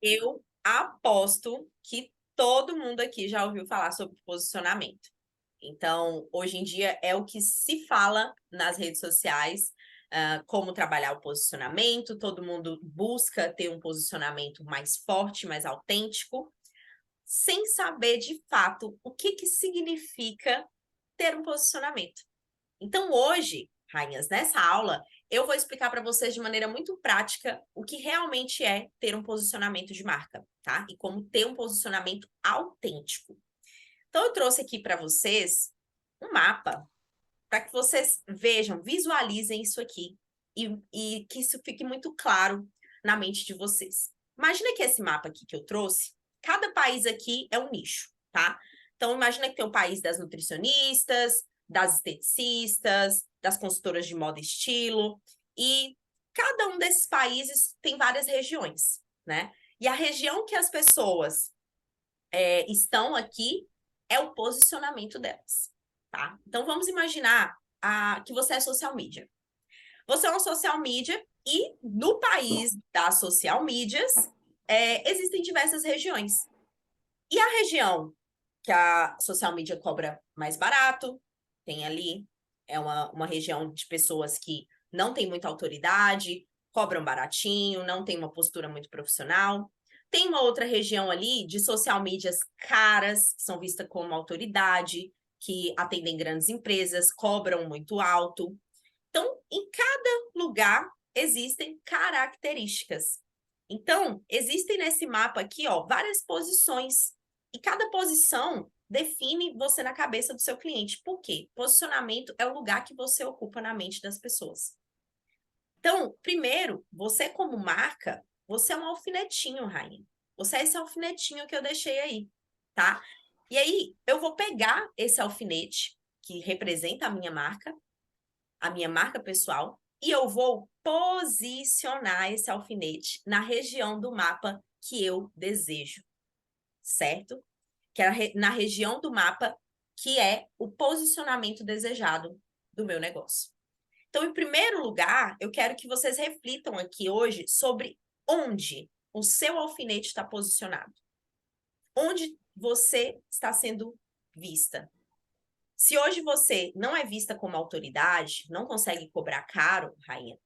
Eu aposto que todo mundo aqui já ouviu falar sobre posicionamento. Então, hoje em dia é o que se fala nas redes sociais, como trabalhar o posicionamento, todo mundo busca ter um posicionamento mais forte, mais autêntico, sem saber de fato o que significa ter um posicionamento. Então, hoje, rainhas, nessa aula, eu vou explicar para vocês de maneira muito prática o que realmente é ter um posicionamento de marca, tá? E como ter um posicionamento autêntico. Então, eu trouxe aqui para vocês um mapa para que vocês vejam, visualizem isso aqui e que isso fique muito claro na mente de vocês. Imagina que esse mapa aqui que eu trouxe, cada país aqui é um nicho, tá? Então, imagina que tem o país das nutricionistas, das esteticistas, das consultoras de moda e estilo, e cada um desses países tem várias regiões, né? E a região que as pessoas estão aqui é o posicionamento delas, tá? Então, vamos imaginar que você é social media. Você é uma social media e no país das social medias existem diversas regiões. E a região que a social media cobra mais barato, tem ali, é uma região de pessoas que não tem muita autoridade, cobram baratinho, não tem uma postura muito profissional. Tem uma outra região ali de social medias caras, que são vistas como autoridade, que atendem grandes empresas, cobram muito alto. Então, em cada lugar existem características. Então, existem nesse mapa aqui, ó, várias posições. E cada posição define você na cabeça do seu cliente. Por quê? Posicionamento é o lugar que você ocupa na mente das pessoas. Então, primeiro, você como marca, você é um alfinetinho, rainha. Você é esse alfinetinho que eu deixei aí, tá? E aí, eu vou pegar esse alfinete, que representa a minha marca pessoal, e eu vou posicionar esse alfinete na região do mapa que eu desejo, certo? Que é na região do mapa que é o posicionamento desejado do meu negócio. Então, em primeiro lugar, eu quero que vocês reflitam aqui hoje sobre onde o seu alfinete está posicionado. Onde você está sendo vista. Se hoje você não é vista como autoridade, não consegue cobrar caro, rainha,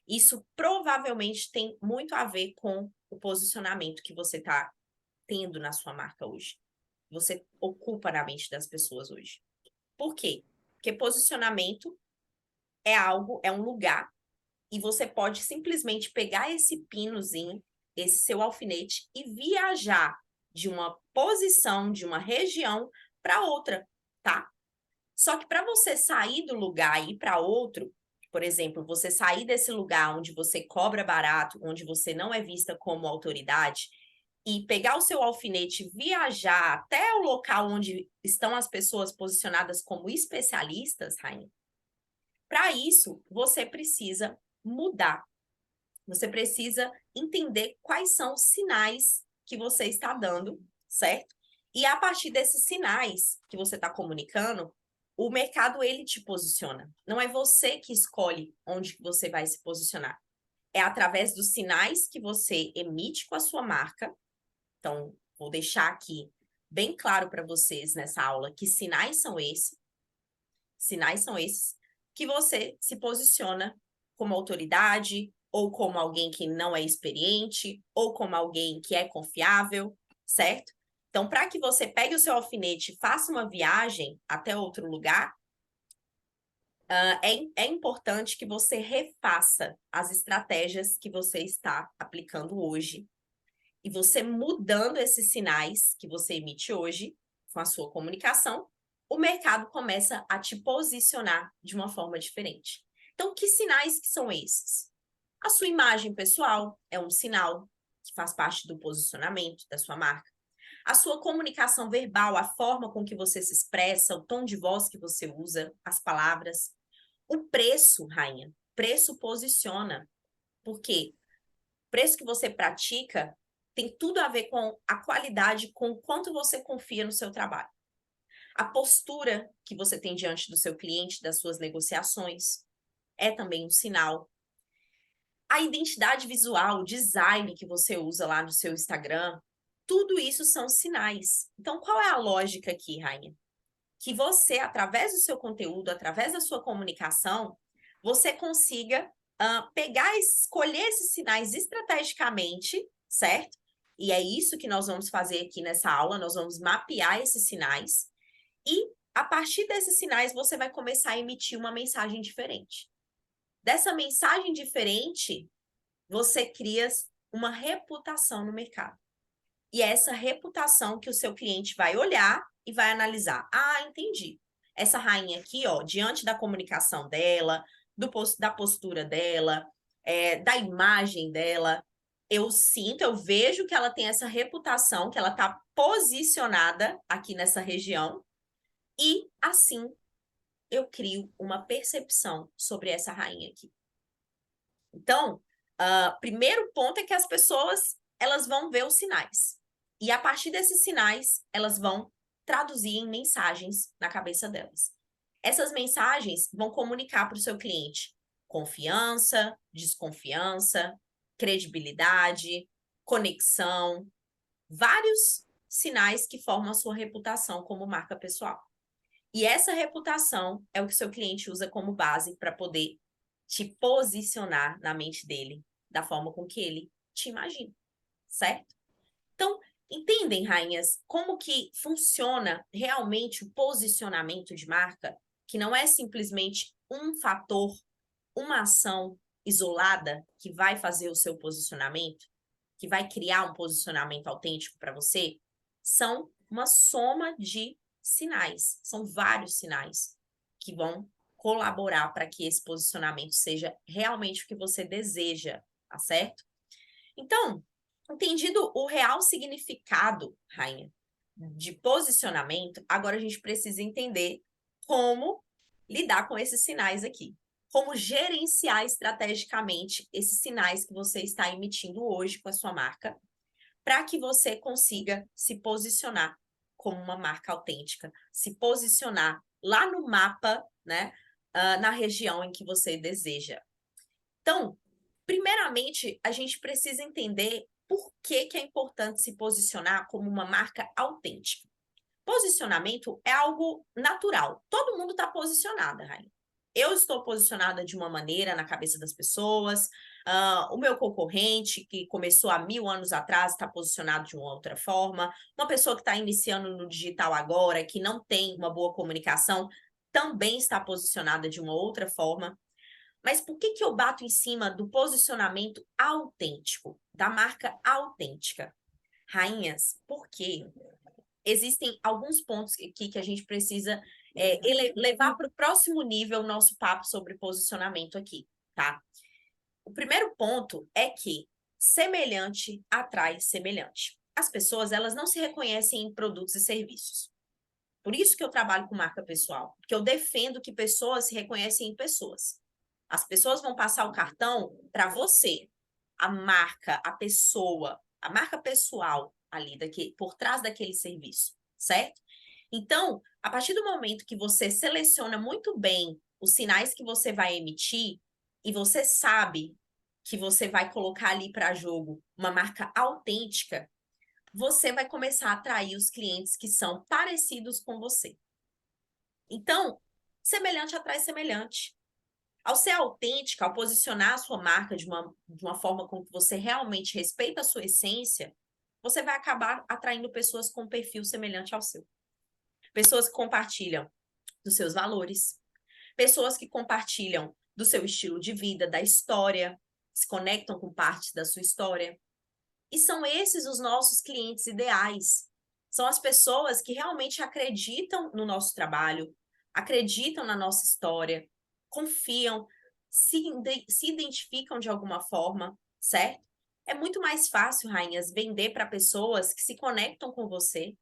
isso provavelmente tem muito a ver com o posicionamento que você está tendo na sua marca hoje. Você ocupa na mente das pessoas hoje. Por quê? Porque posicionamento é algo, é um lugar, e você pode simplesmente pegar esse pinozinho, esse seu alfinete, e viajar de uma posição, de uma região para outra, tá? Só que para você sair do lugar e ir para outro, por exemplo, você sair desse lugar onde você cobra barato, onde você não é vista como autoridade, e pegar o seu alfinete, viajar até o local onde estão as pessoas posicionadas como especialistas, Rainha, para isso você precisa mudar. Você precisa entender quais são os sinais que você está dando, certo? E a partir desses sinais que você está comunicando, o mercado ele te posiciona. Não é você que escolhe onde você vai se posicionar. É através dos sinais que você emite com a sua marca. Então, vou deixar aqui bem claro para vocês nessa aula que sinais são esses que você se posiciona como autoridade, ou como alguém que não é experiente, ou como alguém que é confiável, certo? Então, para que você pegue o seu alfinete e faça uma viagem até outro lugar, é importante que você refaça as estratégias que você está aplicando hoje. E você mudando esses sinais que você emite hoje com a sua comunicação, o mercado começa a te posicionar de uma forma diferente. Então, que sinais que são esses? A sua imagem pessoal é um sinal que faz parte do posicionamento da sua marca. A sua comunicação verbal, a forma com que você se expressa, o tom de voz que você usa, as palavras. O preço, rainha, preço posiciona. Por quê? O preço que você pratica tem tudo a ver com a qualidade, com o quanto você confia no seu trabalho. A postura que você tem diante do seu cliente, das suas negociações, é também um sinal. A identidade visual, o design que você usa lá no seu Instagram, tudo isso são sinais. Então, qual é a lógica aqui, Rainha? Que você, através do seu conteúdo, através da sua comunicação, você consiga pegar, escolher esses sinais estrategicamente, certo? E é isso que nós vamos fazer aqui nessa aula, nós vamos mapear esses sinais e, a partir desses sinais, você vai começar a emitir uma mensagem diferente. Dessa mensagem diferente, você cria uma reputação no mercado. E é essa reputação que o seu cliente vai olhar e vai analisar. Ah, entendi. Essa rainha aqui, ó, diante da comunicação dela, da postura dela, da imagem dela, eu sinto, eu vejo que ela tem essa reputação, que ela está posicionada aqui nessa região, e assim eu crio uma percepção sobre essa rainha aqui. Então, primeiro ponto é que as pessoas elas vão ver os sinais. E a partir desses sinais, elas vão traduzir em mensagens na cabeça delas. Essas mensagens vão comunicar para o seu cliente confiança, desconfiança, credibilidade, conexão, vários sinais que formam a sua reputação como marca pessoal. E essa reputação é o que o seu cliente usa como base para poder te posicionar na mente dele da forma com que ele te imagina, certo? Então, entendem, rainhas, como que funciona realmente o posicionamento de marca, que não é simplesmente um fator, uma ação isolada que vai fazer o seu posicionamento, que vai criar um posicionamento autêntico para você, são uma soma de sinais, são vários sinais que vão colaborar para que esse posicionamento seja realmente o que você deseja, tá certo? Então, entendido o real significado, rainha, de posicionamento, agora a gente precisa entender como lidar com esses sinais aqui. Como gerenciar estrategicamente esses sinais que você está emitindo hoje com a sua marca, para que você consiga se posicionar como uma marca autêntica, se posicionar lá no mapa, né, na região em que você deseja. Então, primeiramente, a gente precisa entender por que é importante se posicionar como uma marca autêntica. Posicionamento é algo natural. Todo mundo está posicionada, Rainha. Eu estou posicionada de uma maneira na cabeça das pessoas. O meu concorrente, que começou há 1000 anos atrás, está posicionado de uma outra forma. Uma pessoa que está iniciando no digital agora, que não tem uma boa comunicação, também está posicionada de uma outra forma. Mas por que eu bato em cima do posicionamento autêntico, da marca autêntica? Rainhas, porque existem alguns pontos aqui que a gente precisa levar para o próximo nível o nosso papo sobre posicionamento aqui, tá? O primeiro ponto é que semelhante atrai semelhante. As pessoas, elas não se reconhecem em produtos e serviços. Por isso que eu trabalho com marca pessoal, porque eu defendo que pessoas se reconhecem em pessoas. As pessoas vão passar o cartão para você, a marca, a marca pessoal ali por trás daquele serviço, certo? Então, a partir do momento que você seleciona muito bem os sinais que você vai emitir e você sabe que você vai colocar ali para jogo uma marca autêntica, você vai começar a atrair os clientes que são parecidos com você. Então, semelhante atrai semelhante. Ao ser autêntica, ao posicionar a sua marca de uma forma com que você realmente respeita a sua essência, você vai acabar atraindo pessoas com um perfil semelhante ao seu. Pessoas que compartilham dos seus valores, pessoas que compartilham do seu estilo de vida, da história, se conectam com partes da sua história. E são esses os nossos clientes ideais. São as pessoas que realmente acreditam no nosso trabalho, acreditam na nossa história, confiam, se identificam de alguma forma, certo? É muito mais fácil, rainhas, vender para pessoas que se conectam com você,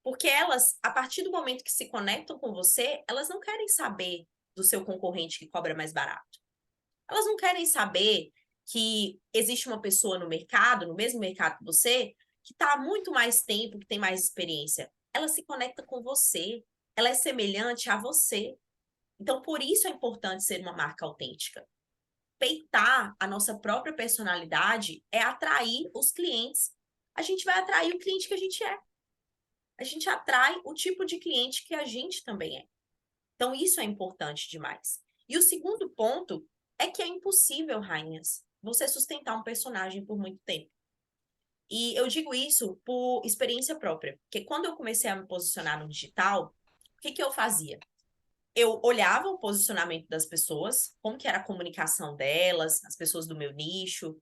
porque elas, a partir do momento que se conectam com você, elas não querem saber do seu concorrente que cobra mais barato. Elas não querem saber que existe uma pessoa no mercado, no mesmo mercado que você, que está há muito mais tempo, que tem mais experiência. Ela se conecta com você, ela é semelhante a você. Então, por isso é importante ser uma marca autêntica. respeitar a nossa própria personalidade é atrair os clientes. A gente vai atrair o cliente que a gente é. A gente atrai o tipo de cliente que a gente também é. Então, isso é importante demais. E o segundo ponto é que é impossível, rainhas, você sustentar um personagem por muito tempo. E eu digo isso por experiência própria, porque quando eu comecei a me posicionar no digital, o que eu fazia? Eu olhava o posicionamento das pessoas, como que era a comunicação delas, as pessoas do meu nicho,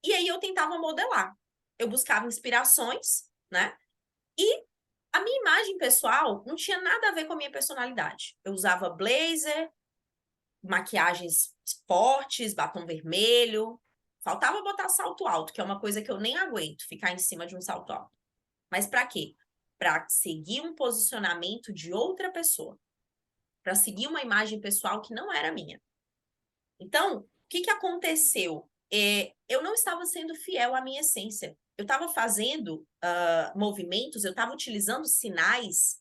e aí eu tentava modelar. Eu buscava inspirações, né? E a minha imagem pessoal não tinha nada a ver com a minha personalidade. Eu usava blazer, maquiagens fortes, batom vermelho. Faltava botar salto alto, que é uma coisa que eu nem aguento, ficar em cima de um salto alto. Mas para quê? Para seguir um posicionamento de outra pessoa. Para seguir uma imagem pessoal que não era minha. Então, o que aconteceu? Eu não estava sendo fiel à minha essência. Eu estava fazendo movimentos, eu estava utilizando sinais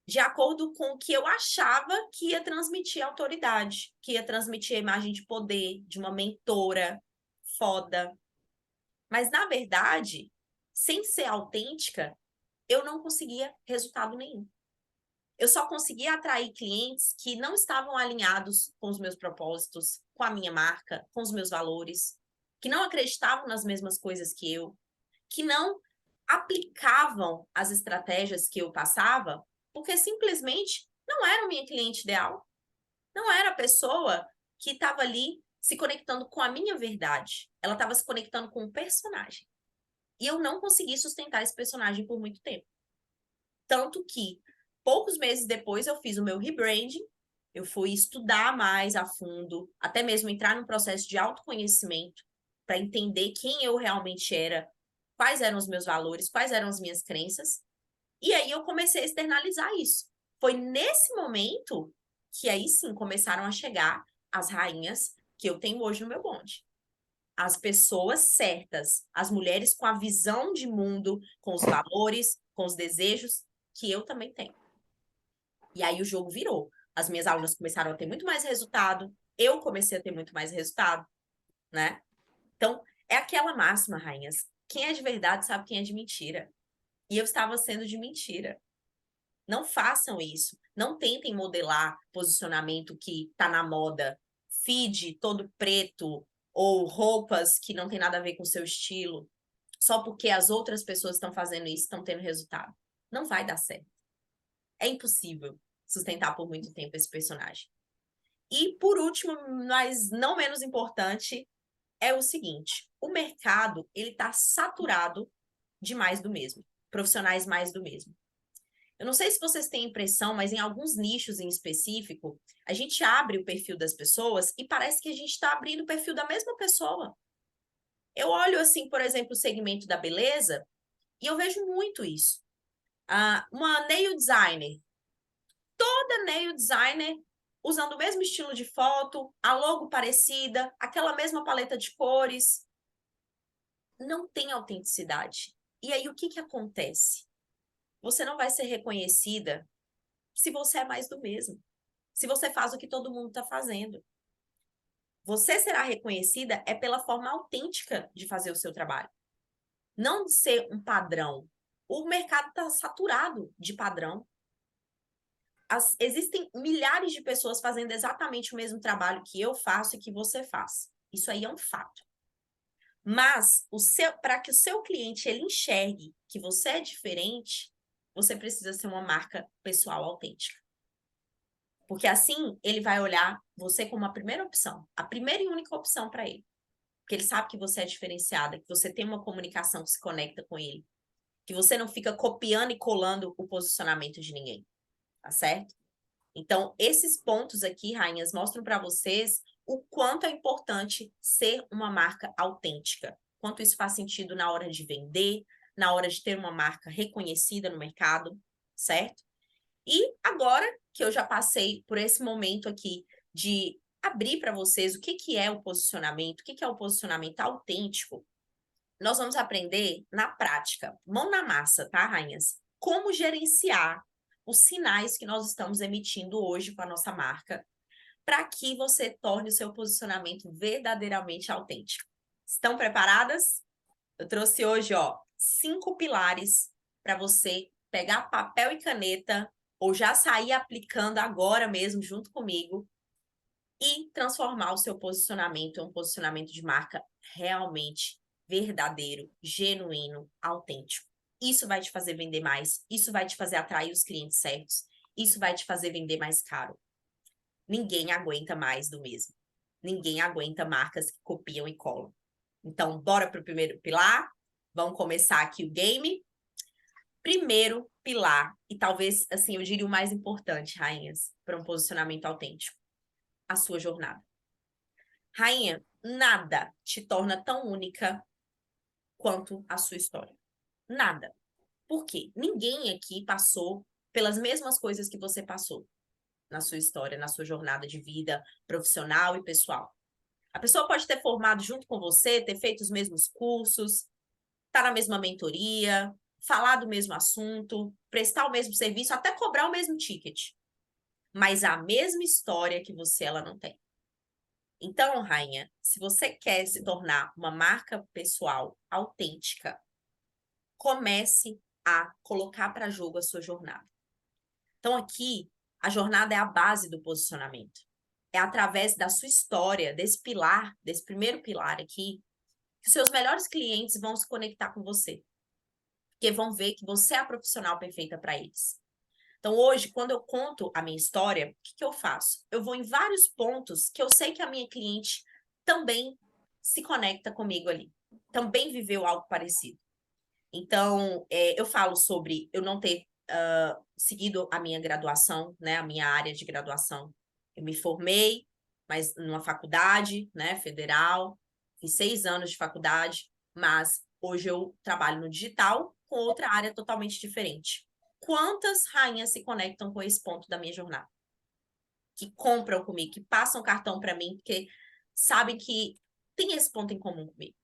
de acordo com o que eu achava que ia transmitir autoridade, que ia transmitir a imagem de poder, de uma mentora foda. Mas, na verdade, sem ser autêntica, eu não conseguia resultado nenhum. Eu só conseguia atrair clientes que não estavam alinhados com os meus propósitos, com a minha marca, com os meus valores, que não acreditavam nas mesmas coisas que eu, que não aplicavam as estratégias que eu passava, porque simplesmente não era o minha cliente ideal, não era a pessoa que estava ali se conectando com a minha verdade. Ela estava se conectando com um personagem. E eu não consegui sustentar esse personagem por muito tempo. Tanto que, poucos meses depois, eu fiz o meu rebranding, eu fui estudar mais a fundo, até mesmo entrar num processo de autoconhecimento, para entender quem eu realmente era, quais eram os meus valores, quais eram as minhas crenças. E aí eu comecei a externalizar isso. Foi nesse momento que aí sim começaram a chegar as rainhas que eu tenho hoje no meu bonde. As pessoas certas, as mulheres com a visão de mundo, com os valores, com os desejos que eu também tenho. E aí o jogo virou. As minhas alunas começaram a ter muito mais resultado, eu comecei a ter muito mais resultado, né? Então, é aquela máxima, rainhas. Quem é de verdade sabe quem é de mentira. E eu estava sendo de mentira. Não façam isso. Não tentem modelar posicionamento que está na moda. Feed todo preto ou roupas que não tem nada a ver com o seu estilo. Só porque as outras pessoas estão fazendo isso, estão tendo resultado. Não vai dar certo. É impossível sustentar por muito tempo esse personagem. E, por último, mas não menos importante, é o seguinte. O mercado, ele está saturado de mais do mesmo. Profissionais mais do mesmo. Eu não sei se vocês têm impressão, mas em alguns nichos em específico, a gente abre o perfil das pessoas e parece que a gente está abrindo o perfil da mesma pessoa. Eu olho, assim, por exemplo, o segmento da beleza e eu vejo muito isso. Uma nail designer. Toda nail designer usando o mesmo estilo de foto, a logo parecida, aquela mesma paleta de cores. Não tem autenticidade. E aí, o que acontece? Você não vai ser reconhecida se você é mais do mesmo. Se você faz o que todo mundo está fazendo. Você será reconhecida é pela forma autêntica de fazer o seu trabalho. Não de ser um padrão. O mercado está saturado de padrão. Existem milhares de pessoas fazendo exatamente o mesmo trabalho que eu faço e que você faz. Isso aí é um fato. Mas para que o seu cliente ele enxergue que você é diferente, você precisa ser uma marca pessoal autêntica. Porque assim ele vai olhar você como a primeira opção, a primeira e única opção para ele. Porque ele sabe que você é diferenciada, que você tem uma comunicação que se conecta com ele, que você não fica copiando e colando o posicionamento de ninguém, tá certo? Então, esses pontos aqui, rainhas, mostram para vocês o quanto é importante ser uma marca autêntica. Quanto isso faz sentido na hora de vender, na hora de ter uma marca reconhecida no mercado, certo? E agora que eu já passei por esse momento aqui de abrir para vocês o que é o posicionamento, o que é o posicionamento autêntico, nós vamos aprender na prática, mão na massa, tá, rainhas? Como gerenciar os sinais que nós estamos emitindo hoje com a nossa marca, para que você torne o seu posicionamento verdadeiramente autêntico. Estão preparadas? Eu trouxe hoje, ó, 5 pilares para você pegar papel e caneta ou já sair aplicando agora mesmo junto comigo e transformar o seu posicionamento em um posicionamento de marca realmente verdadeiro, genuíno, autêntico. Isso vai te fazer vender mais, isso vai te fazer atrair os clientes certos, isso vai te fazer vender mais caro. Ninguém aguenta mais do mesmo. Ninguém aguenta marcas que copiam e colam. Então, bora para o primeiro pilar? Vamos começar aqui o game. Primeiro pilar, e talvez, assim, eu diria o mais importante, rainhas, para um posicionamento autêntico, a sua jornada. Rainha, nada te torna tão única quanto a sua história. Nada. Por quê? Ninguém aqui passou pelas mesmas coisas que você passou na sua história, na sua jornada de vida profissional e pessoal. A pessoa pode ter formado junto com você, ter feito os mesmos cursos, estar na mesma mentoria, falar do mesmo assunto, prestar o mesmo serviço, até cobrar o mesmo ticket. Mas a mesma história que você, ela não tem. Então, rainha, se você quer se tornar uma marca pessoal autêntica, comece a colocar para jogo a sua jornada. Então, aqui, a jornada é a base do posicionamento. É através da sua história, desse pilar, desse primeiro pilar aqui, que os seus melhores clientes vão se conectar com você. Porque vão ver que você é a profissional perfeita para eles. Então, hoje, quando eu conto a minha história, o que eu faço? Eu vou em vários pontos que eu sei que a minha cliente também se conecta comigo ali. Também viveu algo parecido. Então, eu falo sobre eu não ter seguido a minha graduação, né, a minha área de graduação. Eu me formei, mas numa faculdade, né, federal, fiz 6 anos de faculdade, mas hoje eu trabalho no digital com outra área totalmente diferente. Quantas rainhas se conectam com esse ponto da minha jornada? Que compram comigo, que passam cartão para mim, porque sabem que tem esse ponto em comum comigo,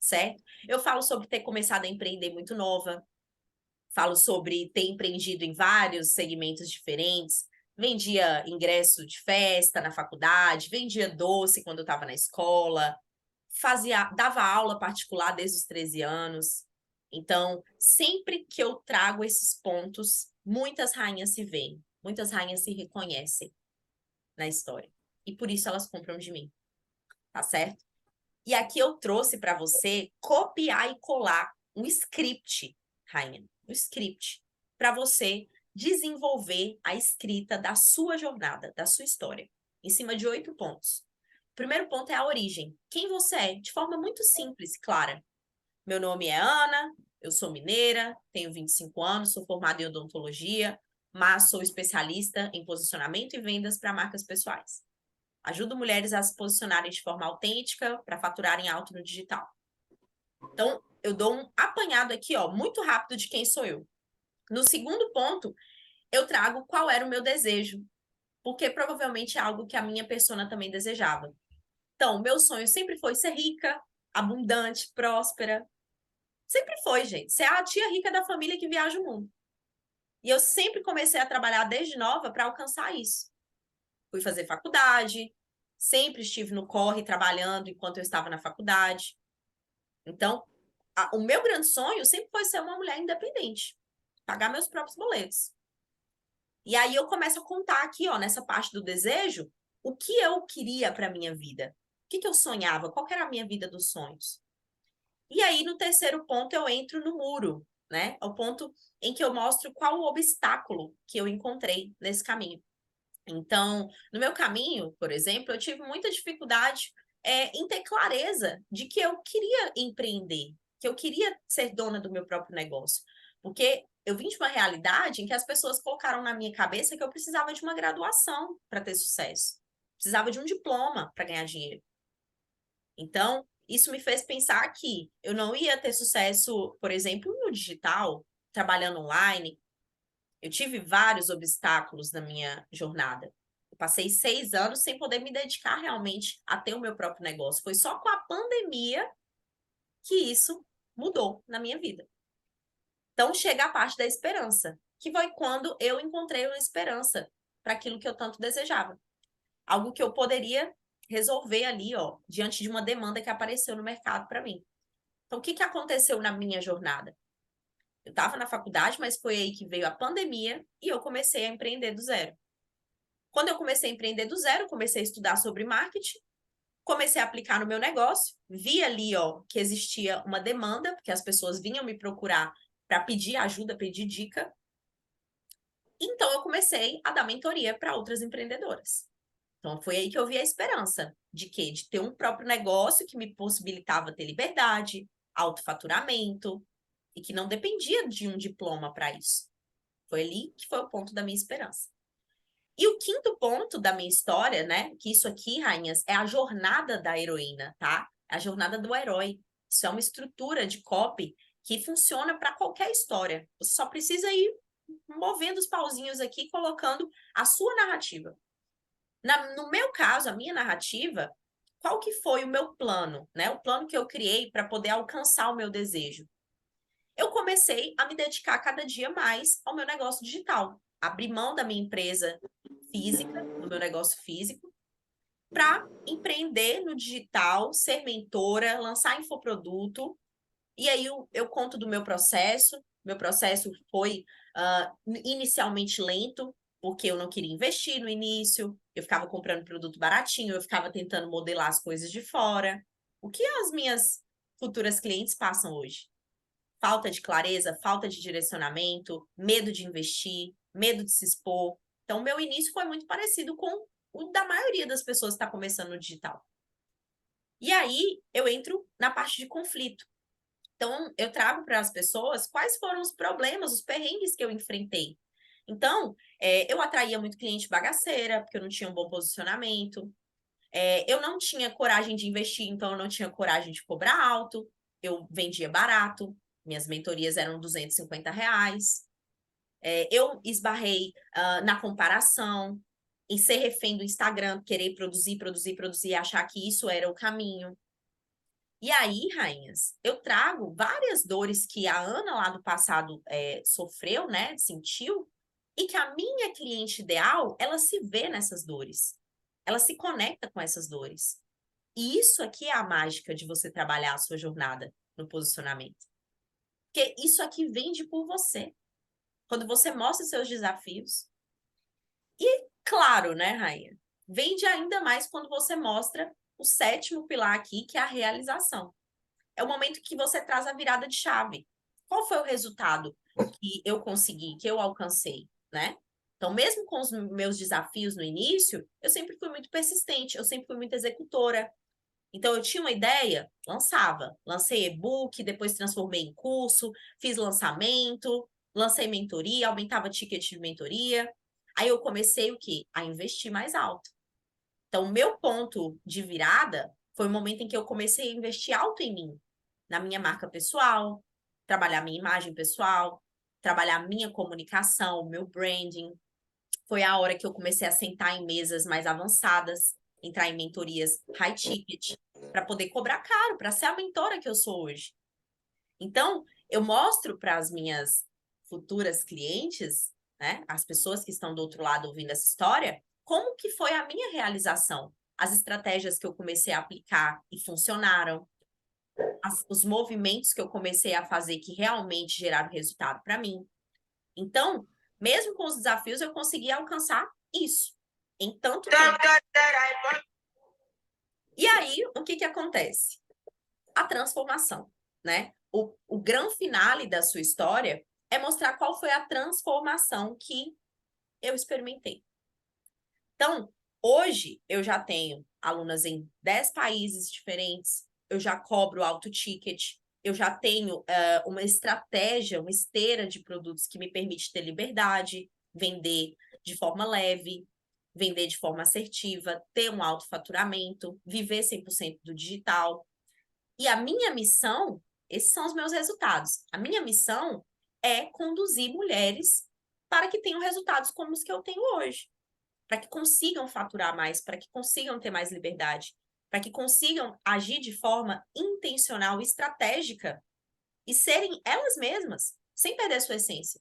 certo? Eu falo sobre ter começado a empreender muito nova, falo sobre ter empreendido em vários segmentos diferentes. Vendia ingresso de festa na faculdade, vendia doce quando eu estava na escola, dava aula particular desde os 13 anos. Então, sempre que eu trago esses pontos, muitas rainhas se veem, muitas rainhas se reconhecem na história. E por isso elas compram de mim, tá certo? E aqui eu trouxe para você copiar e colar um script, rainha, um script, para você desenvolver a escrita da sua jornada, da sua história, em cima de 8 pontos. O primeiro ponto é a origem. Quem você é, de forma muito simples, clara. Meu nome é Ana, eu sou mineira, tenho 25 anos, sou formada em odontologia, mas sou especialista em posicionamento e vendas para marcas pessoais. Ajudo mulheres a se posicionarem de forma autêntica para faturarem alto no digital. Então, eu dou um apanhado aqui, ó, muito rápido de quem sou eu. No segundo ponto, eu trago qual era o meu desejo, porque provavelmente é algo que a minha persona também desejava. Então, meu sonho sempre foi ser rica, abundante, próspera. Sempre foi, gente. Ser a tia rica da família que viaja o mundo. E eu sempre comecei a trabalhar desde nova para alcançar isso. Fui fazer faculdade, sempre estive no corre trabalhando enquanto eu estava na faculdade. Então, o meu grande sonho sempre foi ser uma mulher independente, pagar meus próprios boletos. E aí eu começo a contar aqui, ó, nessa parte do desejo, o que eu queria para minha vida. O que eu sonhava? Qual era a minha vida dos sonhos? E aí, no terceiro ponto, eu entro no muro, né? É o ponto em que eu mostro qual o obstáculo que eu encontrei nesse caminho. Então, no meu caminho, por exemplo, eu tive muita dificuldade em ter clareza de que eu queria empreender, que eu queria ser dona do meu próprio negócio. Porque eu vim de uma realidade em que as pessoas colocaram na minha cabeça que eu precisava de uma graduação para ter sucesso. Precisava de um diploma para ganhar dinheiro. Então, isso me fez pensar que eu não ia ter sucesso, por exemplo, no digital, trabalhando online. Eu tive vários obstáculos na minha jornada. Eu passei 6 anos sem poder me dedicar realmente a ter o meu próprio negócio. Foi só com a pandemia que isso mudou na minha vida. Então, chega a parte da esperança, que foi quando eu encontrei uma esperança para aquilo que eu tanto desejava. Algo que eu poderia resolver ali, ó, diante de uma demanda que apareceu no mercado para mim. Então, o que que aconteceu na minha jornada? Eu estava na faculdade, mas foi aí que veio a pandemia e eu comecei a empreender do zero. Quando eu comecei a empreender do zero, comecei a estudar sobre marketing, comecei a aplicar no meu negócio, vi ali, ó, que existia uma demanda, porque as pessoas vinham me procurar para pedir ajuda, pedir dica. Então eu comecei a dar mentoria para outras empreendedoras. Então foi aí que eu vi a esperança de quê? De ter um próprio negócio que me possibilitava ter liberdade, autofaturamento e que não dependia de um diploma para isso. Foi ali que foi o ponto da minha esperança. E o quinto ponto da minha história, né? Que isso aqui, rainhas, é a jornada da heroína, tá? A jornada do herói. Isso é uma estrutura de copy que funciona para qualquer história. Você só precisa ir movendo os pauzinhos aqui, colocando a sua narrativa. No meu caso, a minha narrativa, qual que foi o meu plano, né? O plano que eu criei para poder alcançar o meu desejo. Eu comecei a me dedicar cada dia mais ao meu negócio digital. Abri mão da minha empresa física, do meu negócio físico, para empreender no digital, ser mentora, lançar infoproduto. E aí eu conto do meu processo. Meu processo foi inicialmente lento, porque eu não queria investir no início, eu ficava comprando produto baratinho, eu ficava tentando modelar as coisas de fora. O que as minhas futuras clientes passam hoje? Falta de clareza, falta de direcionamento, medo de investir, medo de se expor. Então, o meu início foi muito parecido com o da maioria das pessoas que está começando no digital. E aí, eu entro na parte de conflito. Então, eu trago para as pessoas quais foram os problemas, os perrengues que eu enfrentei. Então, eu atraía muito cliente bagaceira, porque eu não tinha um bom posicionamento. Eu não tinha coragem de investir, então eu não tinha coragem de cobrar alto. Eu vendia barato. Minhas mentorias eram R$ 250. Eu esbarrei na comparação, em ser refém do Instagram, querer produzir, produzir, produzir, e achar que isso era o caminho. E aí, rainhas, eu trago várias dores que a Ana lá do passado sofreu, né, sentiu, e que a minha cliente ideal, ela se vê nessas dores. Ela se conecta com essas dores. E isso aqui é a mágica de você trabalhar a sua jornada no posicionamento. Porque isso aqui vende por você. Quando você mostra seus desafios. E claro, né, rainha? Vende ainda mais quando você mostra o sétimo pilar aqui, que é a realização. É o momento que você traz a virada de chave. Qual foi o resultado que eu consegui, que eu alcancei, né? Então, mesmo com os meus desafios no início, eu sempre fui muito persistente, eu sempre fui muito executora. Então, eu tinha uma ideia, lançava. Lancei e-book, depois transformei em curso, fiz lançamento, lancei mentoria, aumentava ticket de mentoria. Aí eu comecei o quê? A investir mais alto. Então, o meu ponto de virada foi o momento em que eu comecei a investir alto em mim, na minha marca pessoal, trabalhar minha imagem pessoal, trabalhar minha comunicação, meu branding. Foi a hora que eu comecei a sentar em mesas mais avançadas, entrar em mentorias high ticket, para poder cobrar caro, para ser a mentora que eu sou hoje. Então, eu mostro para as minhas futuras clientes, né, as pessoas que estão do outro lado ouvindo essa história, como que foi a minha realização, as estratégias que eu comecei a aplicar e funcionaram, os movimentos que eu comecei a fazer que realmente geraram resultado para mim. Então, mesmo com os desafios, eu consegui alcançar isso em tanto tempo. E aí, o que que acontece? A transformação, né? O grande finale da sua história é mostrar qual foi a transformação que eu experimentei. Então, hoje eu já tenho alunas em 10 países diferentes, eu já cobro alto ticket, eu já tenho uma estratégia, uma esteira de produtos que me permite ter liberdade, vender de forma leve, vender de forma assertiva, ter um alto faturamento, viver 100% do digital. E a minha missão, esses são os meus resultados. A minha missão é conduzir mulheres para que tenham resultados como os que eu tenho hoje, para que consigam faturar mais, para que consigam ter mais liberdade, para que consigam agir de forma intencional, estratégica e serem elas mesmas, sem perder sua essência.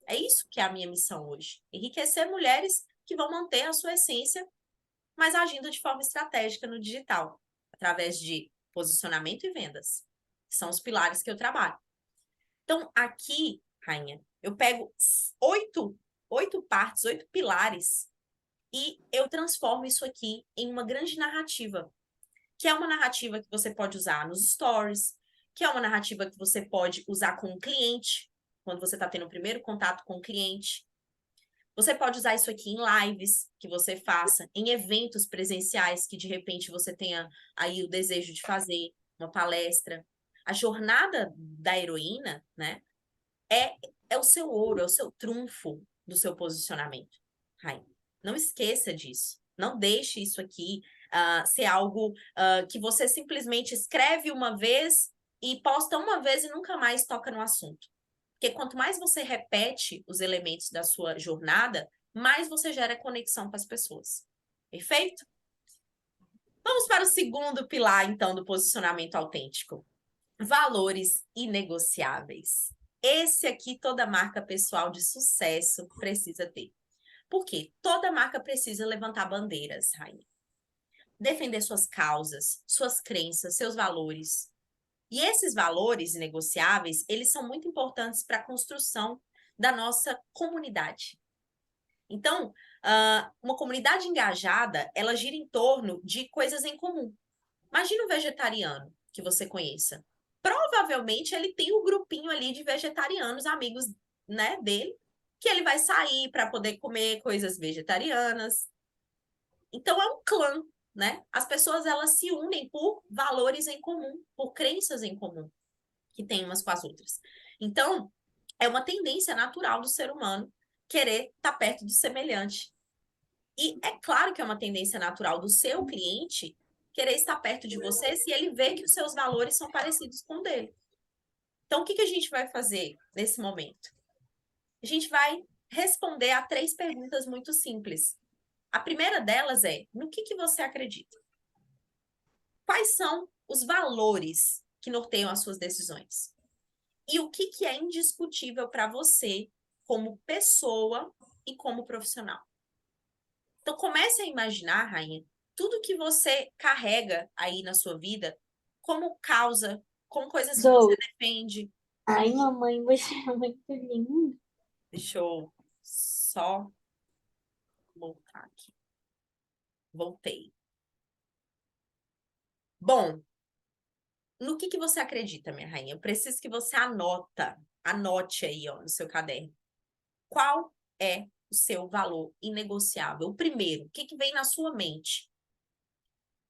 É isso que é a minha missão hoje. Enriquecer mulheres que vão manter a sua essência mas agindo de forma estratégica no digital, através de posicionamento e vendas, que são os pilares que eu trabalho. Então, aqui, Rainha, eu pego 8 partes, 8 pilares, e eu transformo isso aqui em uma grande narrativa, que é uma narrativa que você pode usar nos stories, que é uma narrativa que você pode usar com o cliente, quando você está tendo o primeiro contato com o cliente. Você pode usar isso aqui em lives que você faça, em eventos presenciais que de repente você tenha aí o desejo de fazer, uma palestra. A jornada da heroína, né, é o seu ouro, é o seu trunfo do seu posicionamento. Rainha, não esqueça disso. Não deixe isso aqui ser algo que você simplesmente escreve uma vez e posta uma vez e nunca mais toca no assunto. Porque quanto mais você repete os elementos da sua jornada, mais você gera conexão com as pessoas. Perfeito? Vamos para o segundo pilar, então, do posicionamento autêntico. Valores inegociáveis. Esse aqui toda marca pessoal de sucesso precisa ter. Por quê? Toda marca precisa levantar bandeiras, Rainha. Defender suas causas, suas crenças, seus valores. E esses valores inegociáveis, eles são muito importantes para a construção da nossa comunidade. Então, uma comunidade engajada, ela gira em torno de coisas em comum. Imagina um vegetariano que você conheça. Provavelmente ele tem um grupinho ali de vegetarianos, amigos, né, dele, que ele vai sair para poder comer coisas vegetarianas. Então é um clã, né? As pessoas elas se unem por valores em comum, por crenças em comum, que tem umas com as outras. Então, é uma tendência natural do ser humano querer estar perto do semelhante. E é claro que é uma tendência natural do seu cliente querer estar perto de você se ele vê que os seus valores são parecidos com o dele. Então, o que a gente vai fazer nesse momento? A gente vai responder a 3 perguntas muito simples. A primeira delas é: no que você acredita? Quais são os valores que norteiam as suas decisões? E o que é indiscutível para você como pessoa e como profissional? Então, comece a imaginar, Rainha, tudo que você carrega aí na sua vida como causa, como coisas que você Zoe, defende. ai, mamãe, você é muito linda. Deixa eu só voltar aqui. Voltei. Bom, no que você acredita, minha rainha? Eu preciso que você anote aí, ó, no seu caderno. Qual é o seu valor inegociável? O primeiro, o que vem na sua mente?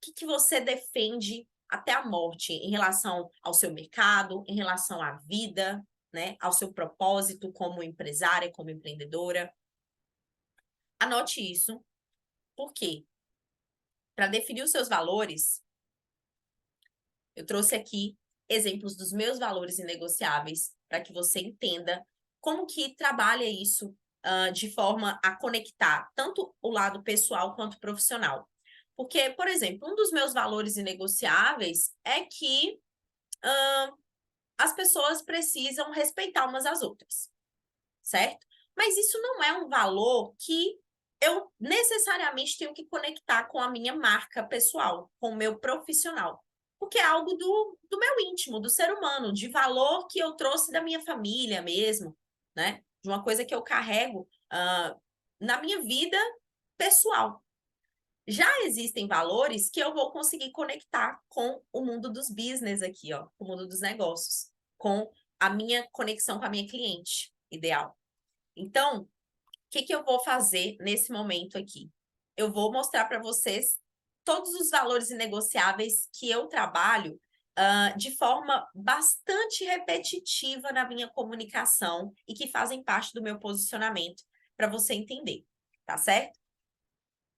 O que você defende até a morte em relação ao seu mercado, em relação à vida, né? Ao seu propósito como empresária, como empreendedora? Anote isso. Por quê? Para definir os seus valores, eu trouxe aqui exemplos dos meus valores inegociáveis para que você entenda como que trabalha isso de forma a conectar tanto o lado pessoal quanto profissional. Porque, por exemplo, um dos meus valores inegociáveis é que as pessoas precisam respeitar umas às outras, certo? Mas isso não é um valor que eu necessariamente tenho que conectar com a minha marca pessoal, com o meu profissional. Porque é algo do meu íntimo, do ser humano, de valor que eu trouxe da minha família mesmo, né? De uma coisa que eu carrego na minha vida pessoal. Já existem valores que eu vou conseguir conectar com o mundo dos business aqui, ó, o mundo dos negócios, com a minha conexão com a minha cliente ideal. Então, o que eu vou fazer nesse momento aqui? Eu vou mostrar para vocês todos os valores inegociáveis que eu trabalho de forma bastante repetitiva na minha comunicação e que fazem parte do meu posicionamento para você entender, tá certo?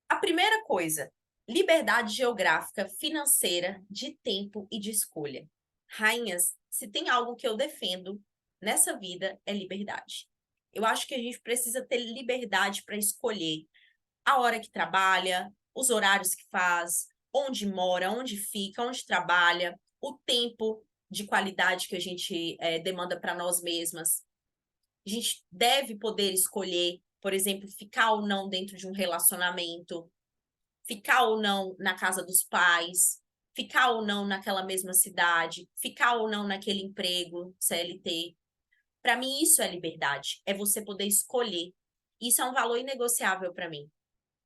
A primeira coisa, liberdade geográfica, financeira, de tempo e de escolha. Rainhas, se tem algo que eu defendo nessa vida é liberdade. Eu acho que a gente precisa ter liberdade para escolher a hora que trabalha, os horários que faz, onde mora, onde fica, onde trabalha, o tempo de qualidade que a gente demanda para nós mesmas. A gente deve poder escolher, por exemplo, ficar ou não dentro de um relacionamento, ficar ou não na casa dos pais, ficar ou não naquela mesma cidade, ficar ou não naquele emprego CLT. Para mim, isso é liberdade, é você poder escolher. Isso é um valor inegociável para mim.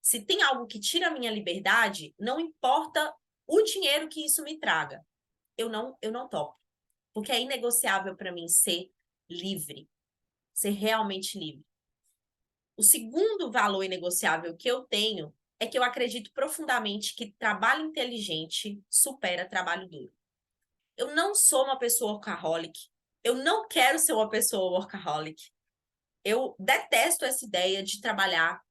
Se tem algo que tira a minha liberdade, não importa o dinheiro que isso me traga. Eu não topo. Porque é inegociável para mim ser livre, ser realmente livre. O segundo valor inegociável que eu tenho é que eu acredito profundamente que trabalho inteligente supera trabalho duro. Eu não sou uma pessoa workaholic. Eu não quero ser uma pessoa workaholic. Eu detesto essa ideia de trabalhar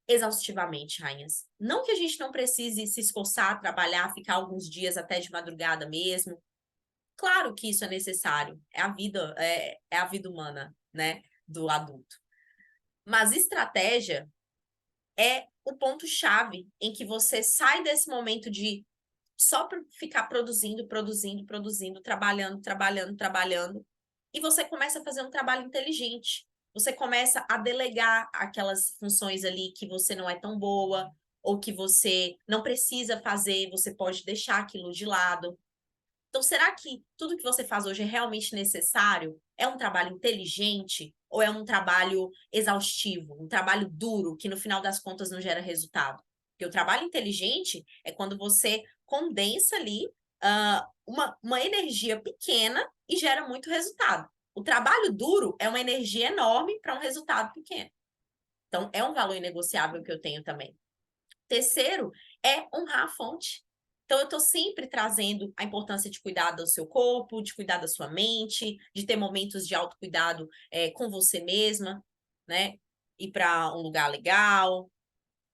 exaustivamente, rainhas. Não que a gente não precise se esforçar, trabalhar, ficar alguns dias até de madrugada mesmo. Claro que isso é necessário. É a vida humana, né, do adulto. Mas estratégia é o ponto-chave em que você sai desse momento de só ficar produzindo, produzindo, produzindo, trabalhando, trabalhando, trabalhando, e você começa a fazer um trabalho inteligente. Você começa a delegar aquelas funções ali que você não é tão boa, ou que você não precisa fazer, você pode deixar aquilo de lado. Então, será que tudo que você faz hoje é realmente necessário? É um trabalho inteligente ou é um trabalho exaustivo, um trabalho duro que no final das contas não gera resultado? Porque o trabalho inteligente é quando você condensa ali uma energia pequena e gera muito resultado. O trabalho duro é uma energia enorme para um resultado pequeno. Então, é um valor inegociável que eu tenho também. Terceiro é honrar a fonte. Então, eu estou sempre trazendo a importância de cuidar do seu corpo, de cuidar da sua mente, de ter momentos de autocuidado com você mesma, né? Ir para um lugar legal,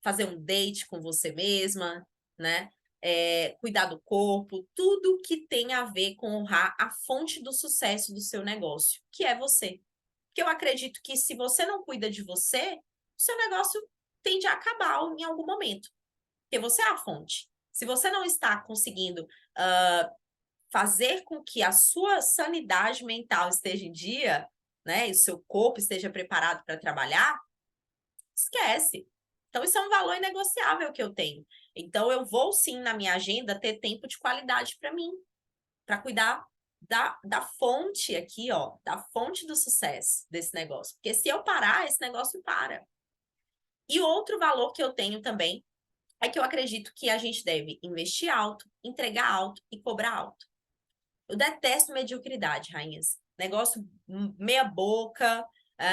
fazer um date com você mesma, né? Cuidar do corpo, tudo que tem a ver com honrar a fonte do sucesso do seu negócio, que é você. Porque eu acredito que se você não cuida de você, o seu negócio tende a acabar em algum momento. Porque você é a fonte. Se você não está conseguindo fazer com que a sua sanidade mental esteja em dia, né, e o seu corpo esteja preparado para trabalhar, esquece. Então, isso é um valor inegociável que eu tenho. Então, eu vou sim na minha agenda ter tempo de qualidade para mim, para cuidar da fonte aqui, ó, da fonte do sucesso desse negócio. Porque se eu parar, esse negócio para. E outro valor que eu tenho também é que eu acredito que a gente deve investir alto, entregar alto e cobrar alto. Eu detesto mediocridade, rainhas. Negócio meia boca,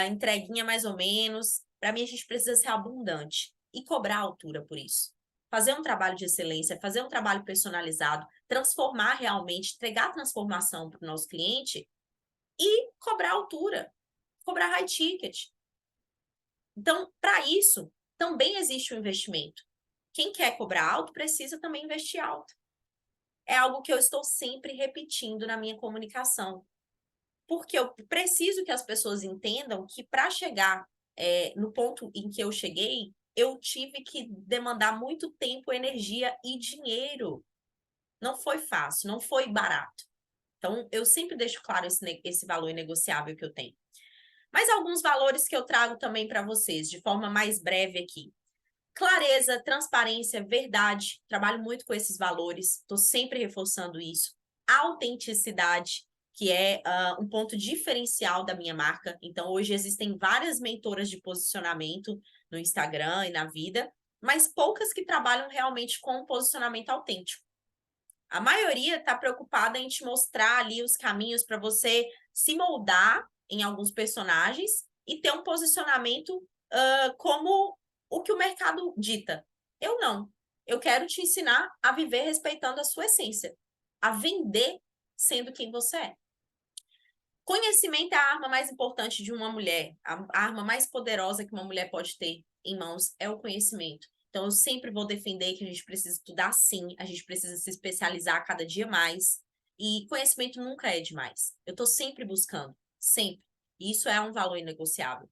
entreguinha mais ou menos. Para mim, a gente precisa ser abundante e cobrar a altura por isso. Fazer um trabalho de excelência, fazer um trabalho personalizado, transformar realmente, entregar transformação para o nosso cliente e cobrar a altura, cobrar high ticket. Então, para isso, também existe um investimento. Quem quer cobrar alto precisa também investir alto. É algo que eu estou sempre repetindo na minha comunicação. Porque eu preciso que as pessoas entendam que para chegar no ponto em que eu cheguei, eu tive que demandar muito tempo, energia e dinheiro. Não foi fácil, não foi barato. Então, eu sempre deixo claro esse valor inegociável que eu tenho. Mas alguns valores que eu trago também para vocês, de forma mais breve aqui. Clareza, transparência, verdade. Trabalho muito com esses valores, estou sempre reforçando isso. Autenticidade, que é um ponto diferencial da minha marca. Então, hoje existem várias mentoras de posicionamento no Instagram e na vida, mas poucas que trabalham realmente com um posicionamento autêntico. A maioria está preocupada em te mostrar ali os caminhos para você se moldar em alguns personagens e ter um posicionamento como o que o mercado dita. Eu não. Eu quero te ensinar a viver respeitando a sua essência, a vender sendo quem você é. Conhecimento é a arma mais importante de uma mulher. A arma mais poderosa que uma mulher pode ter em mãos é o conhecimento. Então, eu sempre vou defender que a gente precisa estudar sim, a gente precisa se especializar cada dia mais. E conhecimento nunca é demais. Eu estou sempre buscando, sempre. E isso é um valor inegociável.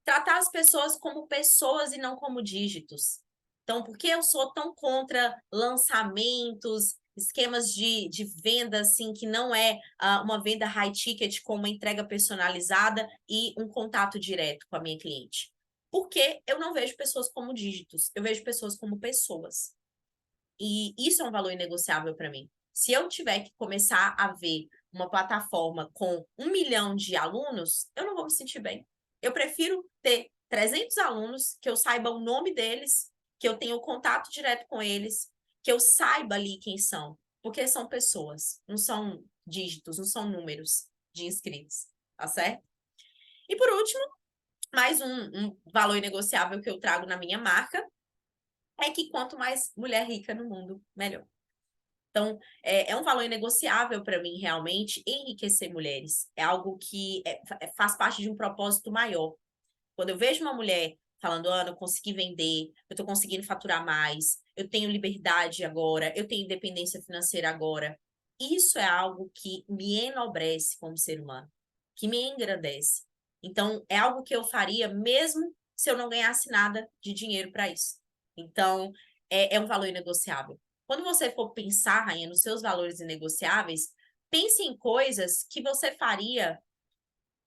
Tratar as pessoas como pessoas e não como dígitos. Então, por que eu sou tão contra lançamentos, esquemas de venda, assim, que não é uma venda high ticket com uma entrega personalizada e um contato direto com a minha cliente? Porque eu não vejo pessoas como dígitos, eu vejo pessoas como pessoas. E isso é um valor inegociável para mim. Se eu tiver que começar a ver uma plataforma com 1 milhão de alunos, eu não vou me sentir bem. Eu prefiro ter 300 alunos, que eu saiba o nome deles, que eu tenha o contato direto com eles, que eu saiba ali quem são. Porque são pessoas, não são dígitos, não são números de inscritos, tá certo? E por último, mais um valor inegociável que eu trago na minha marca é que quanto mais mulher rica no mundo, melhor. Então, é um valor inegociável para mim, realmente, enriquecer mulheres. É algo que faz parte de um propósito maior. Quando eu vejo uma mulher falando, Ana, eu consegui vender, eu estou conseguindo faturar mais, eu tenho liberdade agora, eu tenho independência financeira agora. Isso é algo que me enobrece como ser humano, que me engrandece. Então, é algo que eu faria mesmo se eu não ganhasse nada de dinheiro para isso. Então, é um valor inegociável. Quando você for pensar, Rainha, nos seus valores inegociáveis, pense em coisas que você faria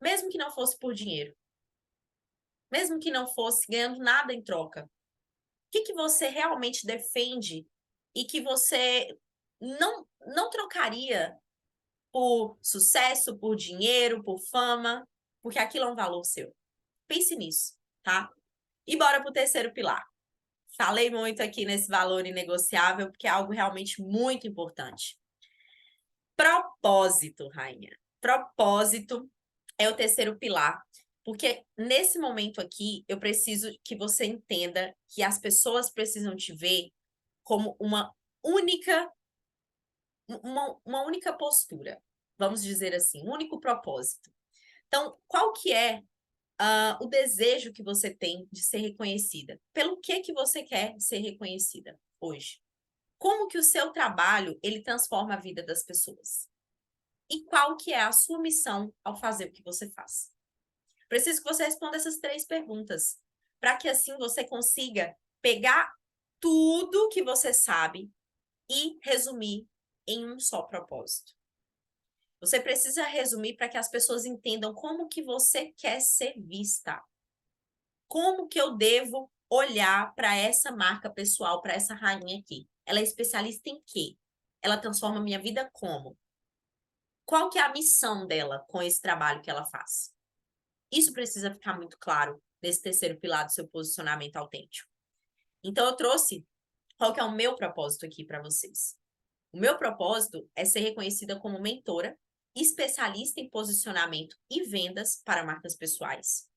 mesmo que não fosse por dinheiro, mesmo que não fosse ganhando nada em troca. O que você realmente defende e que você não trocaria por sucesso, por dinheiro, por fama, porque aquilo é um valor seu. Pense nisso, tá? E bora pro terceiro pilar. Falei muito aqui nesse valor inegociável, porque é algo realmente muito importante. Propósito, rainha. Propósito é o terceiro pilar, porque nesse momento aqui eu preciso que você entenda que as pessoas precisam te ver como única uma única postura, vamos dizer assim, um único propósito. Então, qual que é o desejo que você tem de ser reconhecida? Pelo que você quer ser reconhecida hoje? Como que o seu trabalho ele transforma a vida das pessoas? E qual que é a sua missão ao fazer o que você faz? Preciso que você responda essas 3 perguntas, para que assim você consiga pegar tudo que você sabe e resumir em um só propósito. Você precisa resumir para que as pessoas entendam como que você quer ser vista. Como que eu devo olhar para essa marca pessoal, para essa rainha aqui? Ela é especialista em quê? Ela transforma a minha vida como? Qual que é a missão dela com esse trabalho que ela faz? Isso precisa ficar muito claro nesse terceiro pilar do seu posicionamento autêntico. Então, eu trouxe qual que é o meu propósito aqui para vocês. O meu propósito é ser reconhecida como mentora, especialista em posicionamento e vendas para marcas pessoais,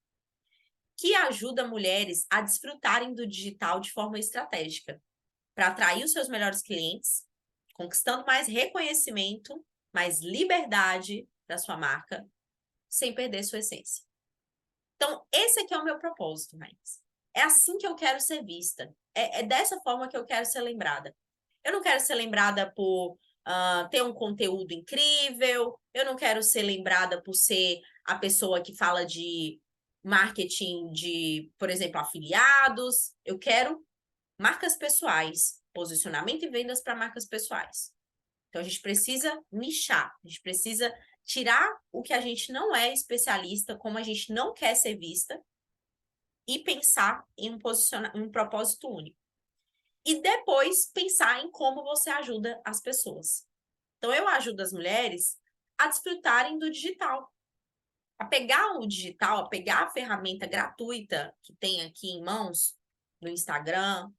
que ajuda mulheres a desfrutarem do digital de forma estratégica, para atrair os seus melhores clientes, conquistando mais reconhecimento, mais liberdade da sua marca, sem perder sua essência. Então, esse aqui é o meu propósito, Raíssa. É assim que eu quero ser vista. É dessa forma que eu quero ser lembrada. Eu não quero ser lembrada por ter um conteúdo incrível. Eu não quero ser lembrada por ser a pessoa que fala de marketing de, por exemplo, afiliados. Eu quero marcas pessoais, posicionamento e vendas para marcas pessoais. Então, a gente precisa nichar, a gente precisa tirar o que a gente não é especialista, como a gente não quer ser vista, e pensar em um propósito único. E depois pensar em como você ajuda as pessoas. Então, eu ajudo as mulheres a desfrutarem do digital, a pegar o digital, a pegar a ferramenta gratuita que tem aqui em mãos, no Instagram,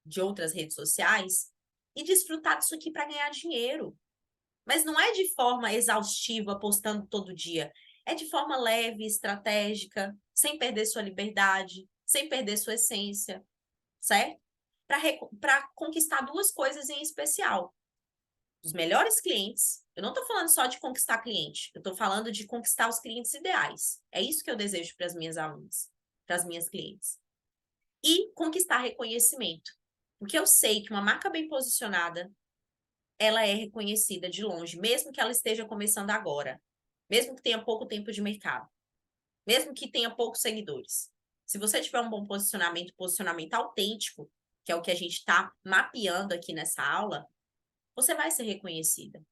de outras redes sociais, e desfrutar disso aqui para ganhar dinheiro. Mas não é de forma exaustiva, postando todo dia. É de forma leve, estratégica, sem perder sua liberdade, sem perder sua essência, certo? Para conquistar 2 coisas em especial. Os melhores clientes. Eu não estou falando só de conquistar cliente, eu estou falando de conquistar os clientes ideais. É isso que eu desejo para as minhas alunas, para as minhas clientes. E conquistar reconhecimento. Porque eu sei que uma marca bem posicionada, ela é reconhecida de longe, mesmo que ela esteja começando agora, mesmo que tenha pouco tempo de mercado, mesmo que tenha poucos seguidores. Se você tiver um bom posicionamento autêntico, que é o que a gente está mapeando aqui nessa aula, você vai ser reconhecida.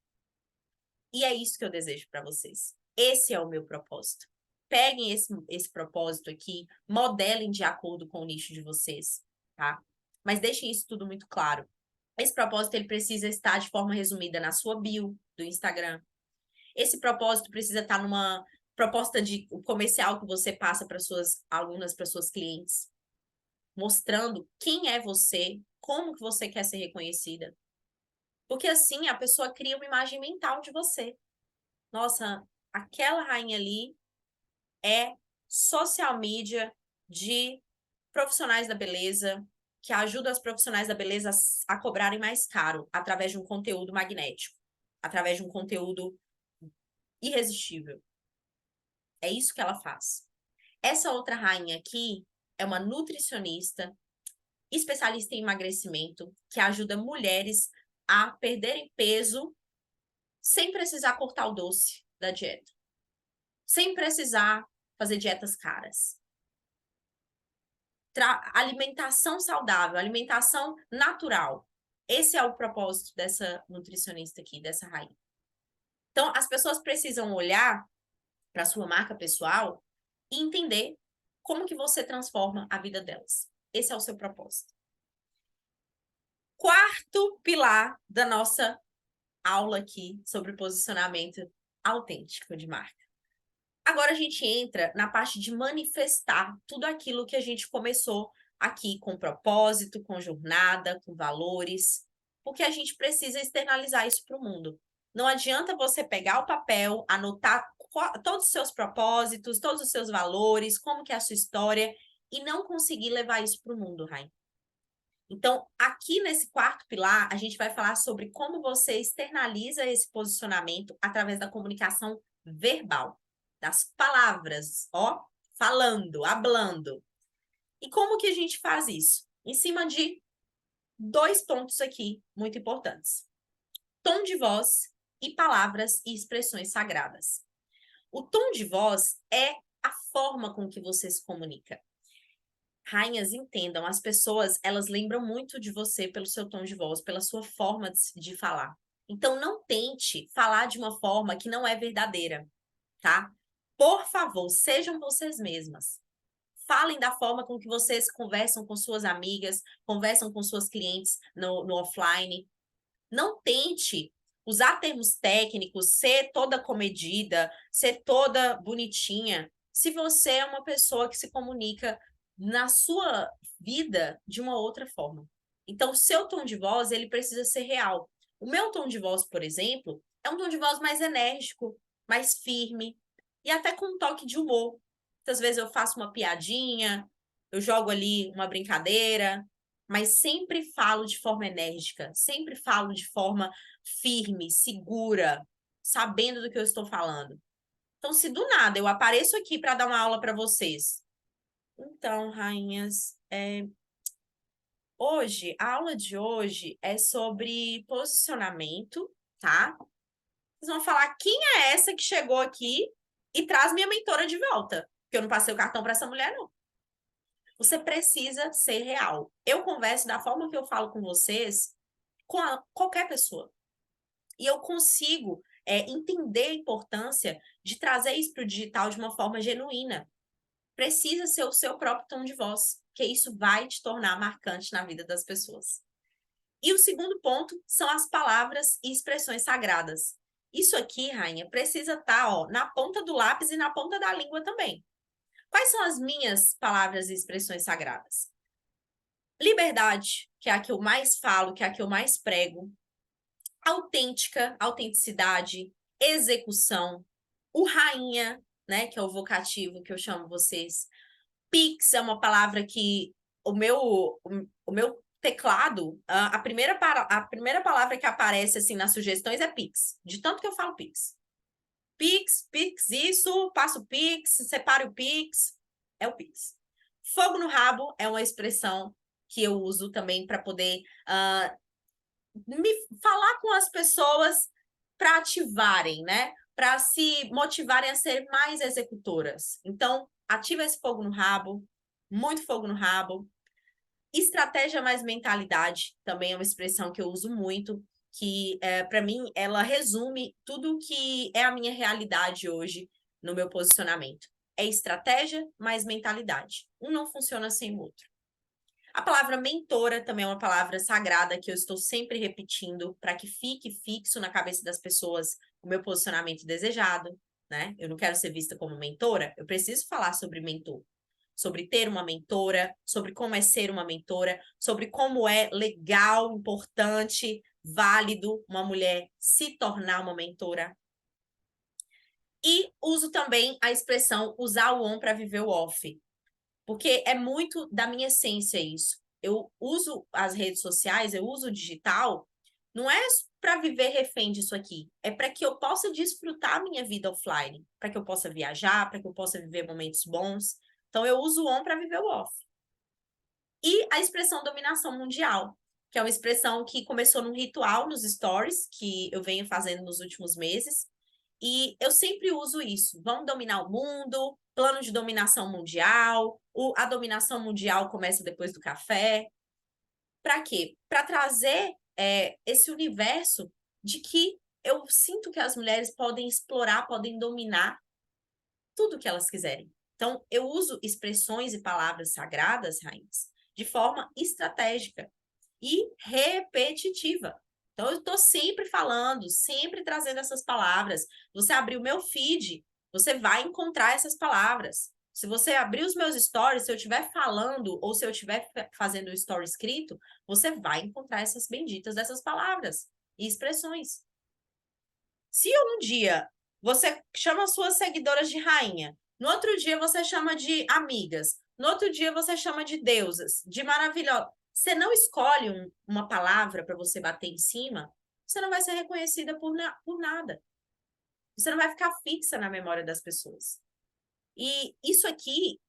E é isso que eu desejo para vocês. Esse é o meu propósito. peguem esse propósito aqui, modelem de acordo com o nicho de vocês, tá? Mas deixem isso tudo muito claro. Esse propósito, ele precisa estar de forma resumida na sua bio do Instagram. Esse propósito precisa estar numa proposta de comercial que você passa para suas alunas, para suas clientes, mostrando quem é você, como que você quer ser reconhecida. Porque assim a pessoa cria uma imagem mental de você. Nossa, aquela rainha ali é social media de profissionais da beleza, que ajuda os profissionais da beleza a cobrarem mais caro através de um conteúdo magnético, através de um conteúdo irresistível. É isso que ela faz. Essa outra rainha aqui é uma nutricionista, especialista em emagrecimento, que ajuda mulheres a perderem peso sem precisar cortar o doce da dieta, sem precisar fazer dietas caras. Alimentação saudável, alimentação natural. Esse é o propósito dessa nutricionista aqui, dessa rainha. Então, as pessoas precisam olhar para sua marca pessoal e entender como que você transforma a vida delas. Esse é o seu propósito. Quarto pilar da nossa aula aqui sobre posicionamento autêntico de marca. Agora a gente entra na parte de manifestar tudo aquilo que a gente começou aqui com propósito, com jornada, com valores, porque a gente precisa externalizar isso para o mundo. Não adianta você pegar o papel, anotar todos os seus propósitos, todos os seus valores, como que é a sua história, e não conseguir levar isso para o mundo, Rain. Então, aqui nesse quarto pilar, a gente vai falar sobre como você externaliza esse posicionamento através da comunicação verbal, das palavras, ó, falando, hablando. E como que a gente faz isso? Em cima de 2 pontos aqui muito importantes: tom de voz e palavras e expressões sagradas. O tom de voz é a forma com que você se comunica. Rainhas, entendam, as pessoas, elas lembram muito de você pelo seu tom de voz, pela sua forma de falar. Então, não tente falar de uma forma que não é verdadeira, tá? Por favor, sejam vocês mesmas. Falem da forma com que vocês conversam com suas amigas, conversam com suas clientes no offline. Não tente usar termos técnicos, ser toda comedida, ser toda bonitinha, se você é uma pessoa que se comunica na sua vida de uma outra forma. Então, o seu tom de voz, ele precisa ser real. O meu tom de voz, por exemplo, é um tom de voz mais enérgico, mais firme e até com um toque de humor. Muitas vezes eu faço uma piadinha, eu jogo ali uma brincadeira, mas sempre falo de forma enérgica, sempre falo de forma firme, segura, sabendo do que eu estou falando. Então, se do nada eu apareço aqui para dar uma aula para vocês, então, rainhas, hoje, a aula de hoje é sobre posicionamento, tá? Vocês vão falar quem é essa que chegou aqui e traz minha mentora de volta, porque eu não passei o cartão para essa mulher, não. Você precisa ser real. Eu converso da forma que eu falo com vocês com qualquer pessoa. E eu consigo entender a importância de trazer isso para o digital de uma forma genuína. Precisa ser o seu próprio tom de voz, que isso vai te tornar marcante na vida das pessoas. E o segundo ponto são as palavras e expressões sagradas. Isso aqui, rainha, precisa estar na ponta do lápis e na ponta da língua também. Quais são as minhas palavras e expressões sagradas? Liberdade, que é a que eu mais falo, que é a que eu mais prego. Autêntica, autenticidade, execução. O rainha, né, que é o vocativo que eu chamo vocês. Pix é uma palavra que o meu teclado, a primeira palavra que aparece assim nas sugestões é Pix, de tanto que eu falo Pix. Pix, Pix isso, passo o Pix, separe o Pix, é o Pix. Fogo no rabo é uma expressão que eu uso também para poder me falar com as pessoas para ativarem, né? Para se motivarem a ser mais executoras. Então, ativa esse fogo no rabo, muito fogo no rabo. Estratégia mais mentalidade também é uma expressão que eu uso muito, que para mim ela resume tudo que é a minha realidade hoje no meu posicionamento. é estratégia mais mentalidade. Um não funciona sem o outro. A palavra mentora também é uma palavra sagrada que eu estou sempre repetindo para que fique fixo na cabeça das pessoas o meu posicionamento desejado, né? Eu não quero ser vista como mentora, eu preciso falar sobre mentor, sobre ter uma mentora, sobre como é ser uma mentora, sobre como é legal, importante, válido uma mulher se tornar uma mentora. E uso também a expressão usar o on para viver o off, porque é muito da minha essência isso. Eu uso as redes sociais, eu uso o digital, não é para viver refém disso aqui, é para que eu possa desfrutar a minha vida offline, para que eu possa viajar, para que eu possa viver momentos bons. Então, eu uso o on para viver o off. E a expressão dominação mundial, que é uma expressão que começou num ritual nos stories, que eu venho fazendo nos últimos meses, e eu sempre uso isso. Vamos dominar o mundo, plano de dominação mundial, a dominação mundial começa depois do café. Para quê? Para trazer esse universo de que eu sinto que as mulheres podem explorar, podem dominar tudo que elas quiserem. Então, eu uso expressões e palavras sagradas, rainhas, de forma estratégica e repetitiva. Então, eu estou sempre falando, sempre trazendo essas palavras. Você abrir o meu feed, você vai encontrar essas palavras. Se você abrir os meus stories, se eu estiver falando ou se eu estiver fazendo o story escrito, você vai encontrar essas benditas dessas palavras e expressões. Se um dia você chama suas seguidoras de rainha, no outro dia você chama de amigas, no outro dia você chama de deusas, de maravilhosa. Você não escolhe uma palavra para você bater em cima, você não vai ser reconhecida por nada. Você não vai ficar fixa na memória das pessoas. E isso aqui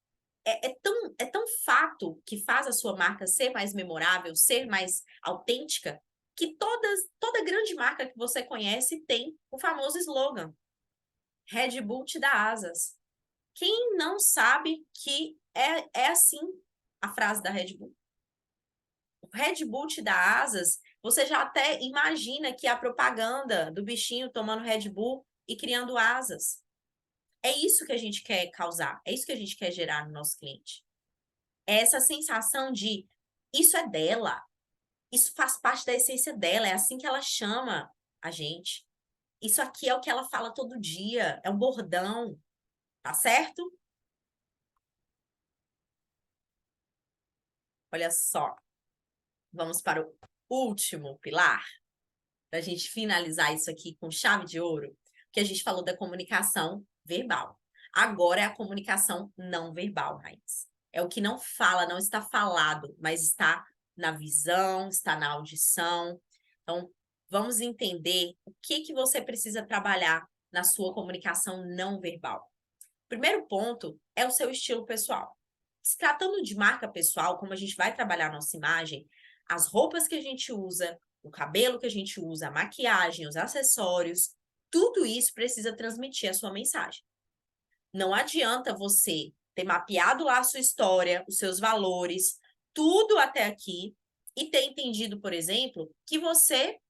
é tão fato que faz a sua marca ser mais memorável, ser mais autêntica, que toda grande marca que você conhece tem o famoso slogan: Red Bull te dá asas. Quem não sabe que é assim a frase da Red Bull? O Red Bull te dá asas, você já até imagina que é a propaganda do bichinho tomando Red Bull e criando asas. É isso que a gente quer causar, é isso que a gente quer gerar no nosso cliente. É essa sensação de isso é dela, isso faz parte da essência dela, é assim que ela chama a gente. Isso aqui é o que ela fala todo dia, é um bordão, tá certo? Olha só, vamos para o último pilar, para a gente finalizar isso aqui com chave de ouro, que a gente falou da comunicação verbal. Agora é a comunicação não verbal, Raíssa. É o que não fala, não está falado, mas está na visão, está na audição. Então, vamos entender o que você precisa trabalhar na sua comunicação não verbal. O primeiro ponto é o seu estilo pessoal. Se tratando de marca pessoal, como a gente vai trabalhar a nossa imagem, as roupas que a gente usa, o cabelo que a gente usa, a maquiagem, os acessórios, tudo isso precisa transmitir a sua mensagem. Não adianta você ter mapeado lá a sua história, os seus valores, tudo até aqui, e ter entendido, por exemplo, que você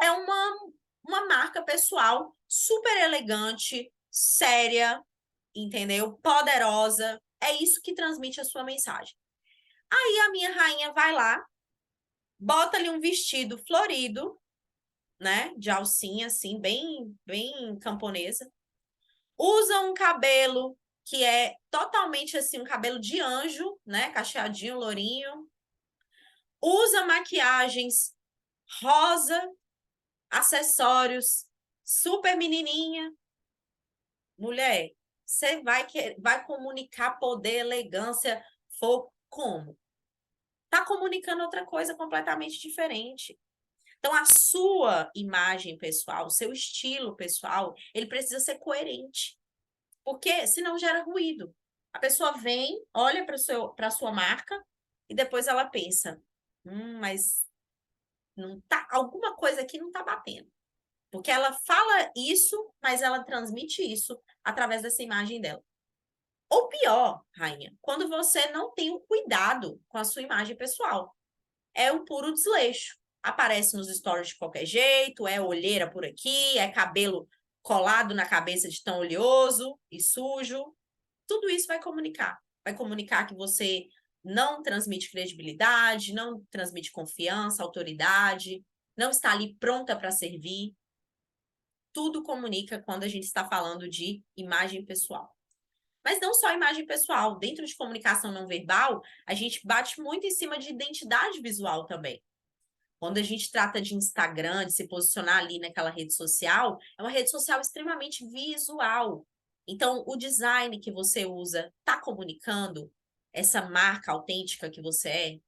é uma marca pessoal super elegante, séria, entendeu? Poderosa. É isso que transmite a sua mensagem. Aí a minha rainha vai lá, bota ali um vestido florido, né? De alcinha, assim, bem camponesa. Usa um cabelo que é totalmente assim, um cabelo de anjo, né? Cacheadinho, lourinho. Usa maquiagens rosa, acessórios, super menininha. Mulher, você vai comunicar poder, elegância, como? Tá comunicando outra coisa completamente diferente. Então, a sua imagem pessoal, o seu estilo pessoal, ele precisa ser coerente. Porque senão gera ruído. A pessoa vem, olha para a sua marca e depois ela pensa, mas não tá, alguma coisa aqui não tá batendo. Porque ela fala isso, mas ela transmite isso através dessa imagem dela. Ou pior, rainha, quando você não tem o cuidado com a sua imagem pessoal. É um puro desleixo. Aparece nos stories de qualquer jeito, é olheira por aqui, é cabelo colado na cabeça de tão oleoso e sujo. Tudo isso vai comunicar. Vai comunicar que você não transmite credibilidade, não transmite confiança, autoridade, não está ali pronta para servir. Tudo comunica quando a gente está falando de imagem pessoal. Mas não só imagem pessoal. Dentro de comunicação não verbal, a gente bate muito em cima de identidade visual também. Quando a gente trata de Instagram, de se posicionar ali naquela rede social, é uma rede social extremamente visual. Então, o design que você usa está comunicando essa marca autêntica que você é?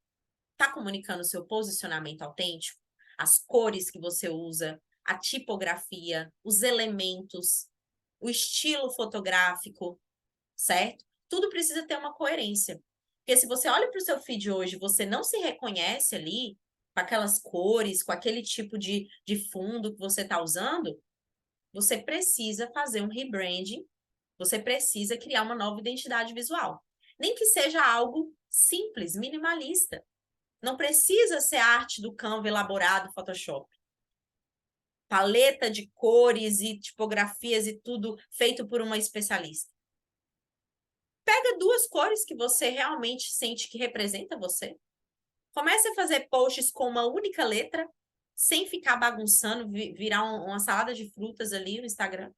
Está comunicando o seu posicionamento autêntico? As cores que você usa, a tipografia, os elementos, o estilo fotográfico, certo? Tudo precisa ter uma coerência. Porque se você olha para o seu feed hoje, você não se reconhece ali com aquelas cores, com aquele tipo de fundo que você está usando, você precisa fazer um rebranding, você precisa criar uma nova identidade visual. Nem que seja algo simples, minimalista. Não precisa ser arte do Canva elaborado Photoshop. Paleta de cores e tipografias e tudo feito por uma especialista. Pega 2 cores que você realmente sente que representa você. Comece a fazer posts com uma única letra, sem ficar bagunçando, virar uma salada de frutas ali no Instagram.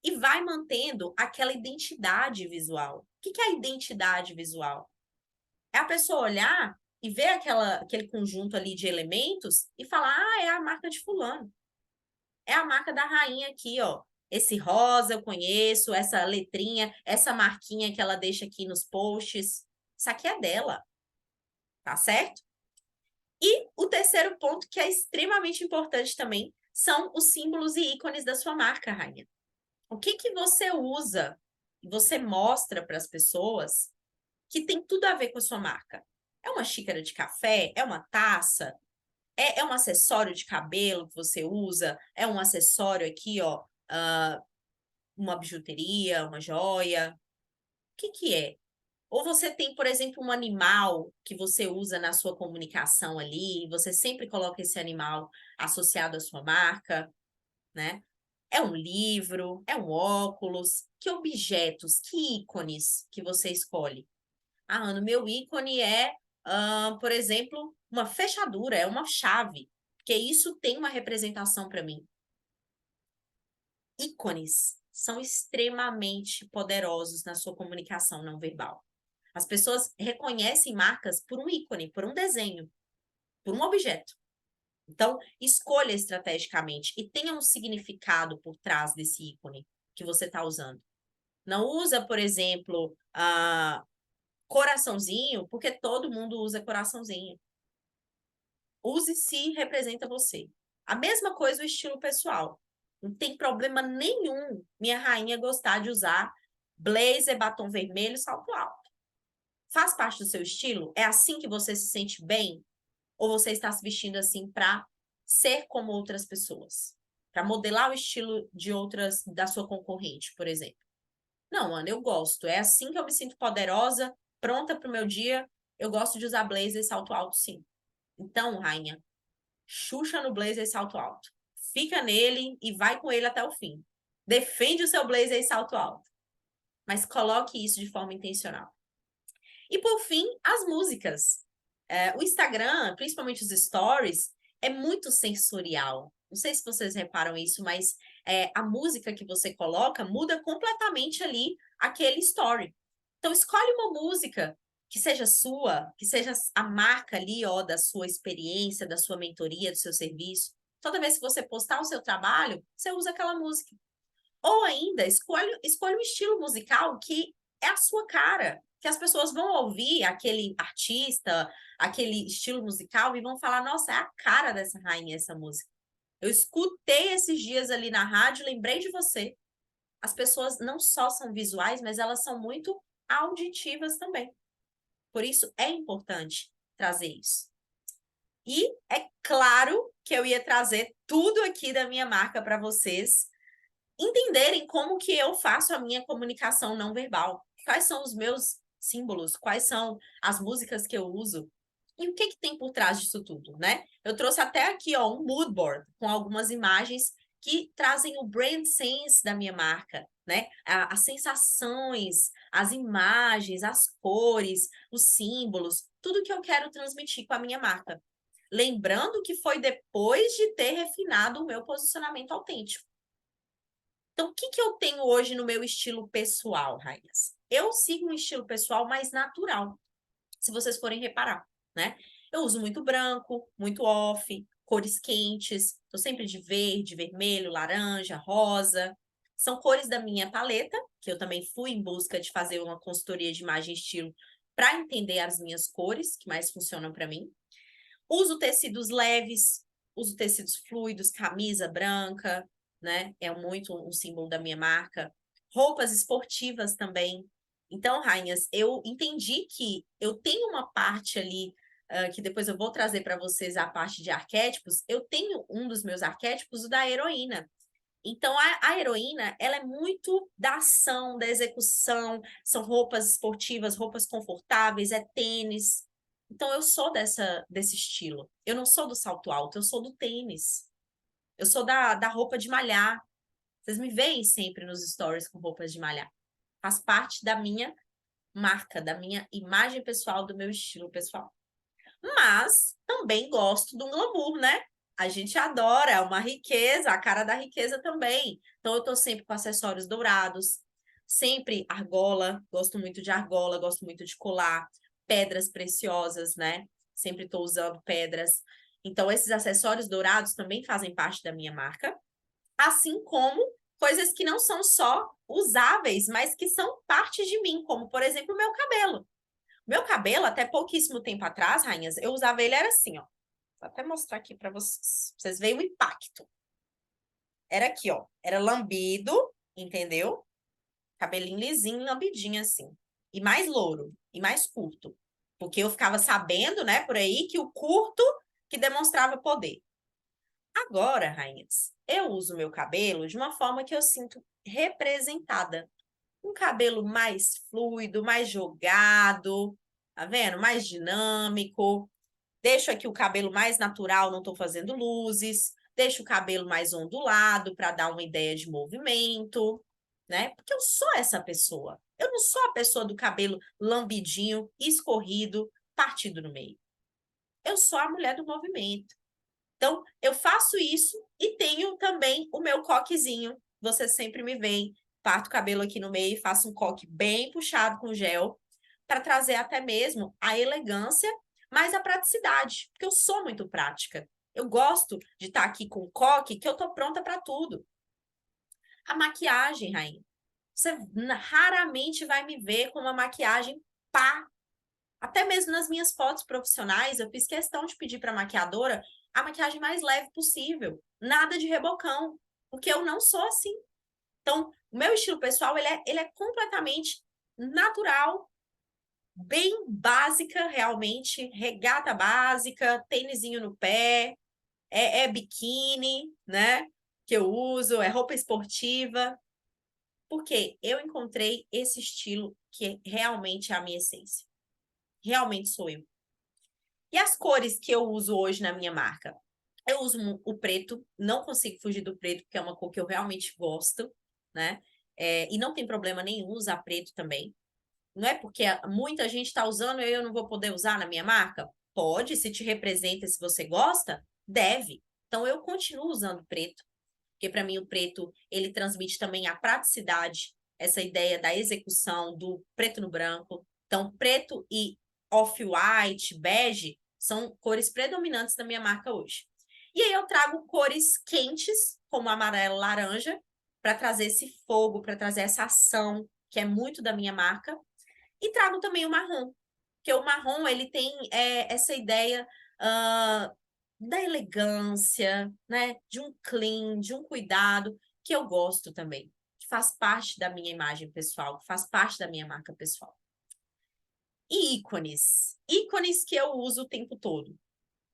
E vai mantendo aquela identidade visual. O que é a identidade visual? É a pessoa olhar e ver aquele conjunto ali de elementos e falar, é a marca de fulano. É a marca da rainha aqui, ó. Esse rosa eu conheço, essa letrinha, essa marquinha que ela deixa aqui nos posts. Isso aqui é dela, tá certo? E o terceiro ponto, que é extremamente importante também, são os símbolos e ícones da sua marca, rainha. O que você usa, você mostra para as pessoas que tem tudo a ver com a sua marca? É uma xícara de café? É uma taça? É um acessório de cabelo que você usa? É um acessório aqui, ó, uma bijuteria, uma joia? O que é? Ou você tem, por exemplo, um animal que você usa na sua comunicação ali, e você sempre coloca esse animal associado à sua marca, né? É um livro, é um óculos, que objetos, que ícones que você escolhe? Ah, Ana, meu ícone é, por exemplo, uma fechadura, é uma chave, porque isso tem uma representação para mim. Ícones são extremamente poderosos na sua comunicação não verbal. As pessoas reconhecem marcas por um ícone, por um desenho, por um objeto. Então, escolha estrategicamente e tenha um significado por trás desse ícone que você está usando. Não usa, por exemplo, coraçãozinho, porque todo mundo usa coraçãozinho. Use se representa você. A mesma coisa o estilo pessoal. Não tem problema nenhum minha rainha gostar de usar blazer, batom vermelho, salto alto. Faz parte do seu estilo? É assim que você se sente bem? Ou você está se vestindo assim para ser como outras pessoas? Para modelar o estilo de outras, da sua concorrente, por exemplo? Não, Ana, eu gosto. É assim que eu me sinto poderosa, pronta para o meu dia. Eu gosto de usar blazer e salto alto, sim. Então, rainha, Xuxa no blazer e salto alto. Fica nele e vai com ele até o fim. Defende o seu blazer e salto alto. Mas coloque isso de forma intencional. E, por fim, as músicas. O Instagram, principalmente os stories, é muito sensorial. Não sei se vocês reparam isso, mas a música que você coloca muda completamente ali aquele story. Então, escolhe uma música que seja sua, que seja a marca ali, ó, da sua experiência, da sua mentoria, do seu serviço. Toda vez que você postar o seu trabalho, você usa aquela música. Ou ainda, escolhe um estilo musical que é a sua cara, que as pessoas vão ouvir aquele artista, aquele estilo musical e vão falar, nossa, é a cara dessa rainha essa música. Eu escutei esses dias ali na rádio, lembrei de você. As pessoas não só são visuais, mas elas são muito auditivas também. Por isso é importante trazer isso. E é claro que eu ia trazer tudo aqui da minha marca para vocês entenderem como que eu faço a minha comunicação não verbal. Quais são os meus símbolos, quais são as músicas que eu uso e o que que tem por trás disso tudo, né? Eu trouxe até aqui, ó, um mood board com algumas imagens que trazem o brand sense da minha marca, né? As sensações, as imagens, as cores, os símbolos, tudo que eu quero transmitir com a minha marca. Lembrando que foi depois de ter refinado o meu posicionamento autêntico. Então, o que eu tenho hoje no meu estilo pessoal, Rainhas? Eu sigo um estilo pessoal mais natural, se vocês forem reparar, né? Eu uso muito branco, muito off, cores quentes, tô sempre de verde, vermelho, laranja, rosa. São cores da minha paleta, que eu também fui em busca de fazer uma consultoria de imagem e estilo para entender as minhas cores que mais funcionam para mim. Uso tecidos leves, uso tecidos fluidos, camisa branca, né? É muito um símbolo da minha marca. Roupas esportivas também. Então, rainhas, eu entendi que eu tenho uma parte ali, que depois eu vou trazer para vocês a parte de arquétipos. Eu tenho um dos meus arquétipos, o da heroína. Então, a heroína, ela é muito da ação, da execução, são roupas esportivas, roupas confortáveis, é tênis. Então, eu sou desse estilo. Eu não sou do salto alto, eu sou do tênis. Eu sou da roupa de malhar. Vocês me veem sempre nos stories com roupas de malhar. Faz parte da minha marca, da minha imagem pessoal, do meu estilo pessoal. Mas também gosto do glamour, né? A gente adora uma riqueza, a cara da riqueza também. Então, eu tô sempre com acessórios dourados, sempre argola, gosto muito de argola, gosto muito de colar, pedras preciosas, né? Sempre tô usando pedras. Então, esses acessórios dourados também fazem parte da minha marca, assim como coisas que não são só usáveis, mas que são parte de mim, como, por exemplo, o meu cabelo. Meu cabelo, até pouquíssimo tempo atrás, rainhas, eu usava ele, era assim, ó. Vou até mostrar aqui pra vocês. Vocês veem o impacto. Era aqui, ó. Era lambido, entendeu? Cabelinho lisinho, lambidinho assim. E mais louro, e mais curto. Porque eu ficava sabendo, né, por aí, que o curto que demonstrava poder. Agora, rainhas, eu uso meu cabelo de uma forma que eu sinto representada. Um cabelo mais fluido, mais jogado, tá vendo? Mais dinâmico. Deixo aqui o cabelo mais natural, não estou fazendo luzes. Deixo o cabelo mais ondulado para dar uma ideia de movimento, né? Porque eu sou essa pessoa. Eu não sou a pessoa do cabelo lambidinho, escorrido, partido no meio. Eu sou a mulher do movimento. Então, eu faço isso e tenho também o meu coquezinho. Você sempre me vê, parto o cabelo aqui no meio e faço um coque bem puxado com gel para trazer até mesmo a elegância, mas a praticidade, porque eu sou muito prática. Eu gosto de estar aqui com coque, que eu tô pronta para tudo. A maquiagem, rainha. Você raramente vai me ver com uma maquiagem pá. Até mesmo nas minhas fotos profissionais, eu fiz questão de pedir para a maquiadora a maquiagem mais leve possível. Nada de rebocão, porque eu não sou assim. Então, o meu estilo pessoal, ele é completamente natural, bem básica, realmente. Regata básica, tênisinho no pé, é biquíni, né? Que eu uso, é roupa esportiva. Porque eu encontrei esse estilo que realmente é a minha essência. Realmente sou eu. E as cores que eu uso hoje na minha marca? Eu uso o preto, não consigo fugir do preto, porque é uma cor que eu realmente gosto, né? E não tem problema nenhum usar preto também. Não é porque muita gente está usando e eu não vou poder usar na minha marca? Pode, se te representa, se você gosta, deve. Então eu continuo usando preto, porque para mim o preto, ele transmite também a praticidade, essa ideia da execução do preto no branco. Então, preto e off-white, bege, são cores predominantes da minha marca hoje. E aí eu trago cores quentes, como amarelo, laranja, para trazer esse fogo, para trazer essa ação, que é muito da minha marca. E trago também o marrom, porque o marrom, ele tem essa ideia da elegância, né? De um clean, de um cuidado, que eu gosto também, que faz parte da minha imagem pessoal, que faz parte da minha marca pessoal. E ícones. Ícones que eu uso o tempo todo.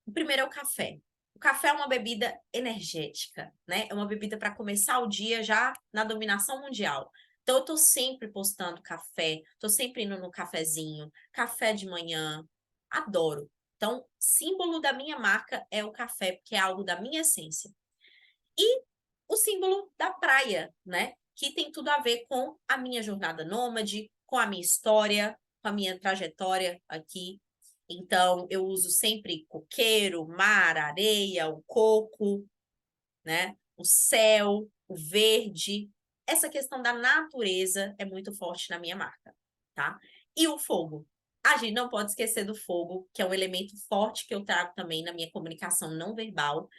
O primeiro é o café. O café é uma bebida energética, né? É uma bebida para começar o dia já na dominação mundial. Então, eu tô sempre postando café, tô sempre indo no cafezinho, café de manhã. Adoro. Então, símbolo da minha marca é o café, porque é algo da minha essência. E o símbolo da praia, né? que tem tudo a ver com a minha jornada nômade, com a minha história, com a minha trajetória aqui. Então, eu uso sempre coqueiro, mar, areia, o coco, né? O céu, o verde. Essa questão da natureza é muito forte na minha marca, tá? E o fogo. A gente não pode esquecer do fogo, que é um elemento forte que eu trago também na minha comunicação não verbal,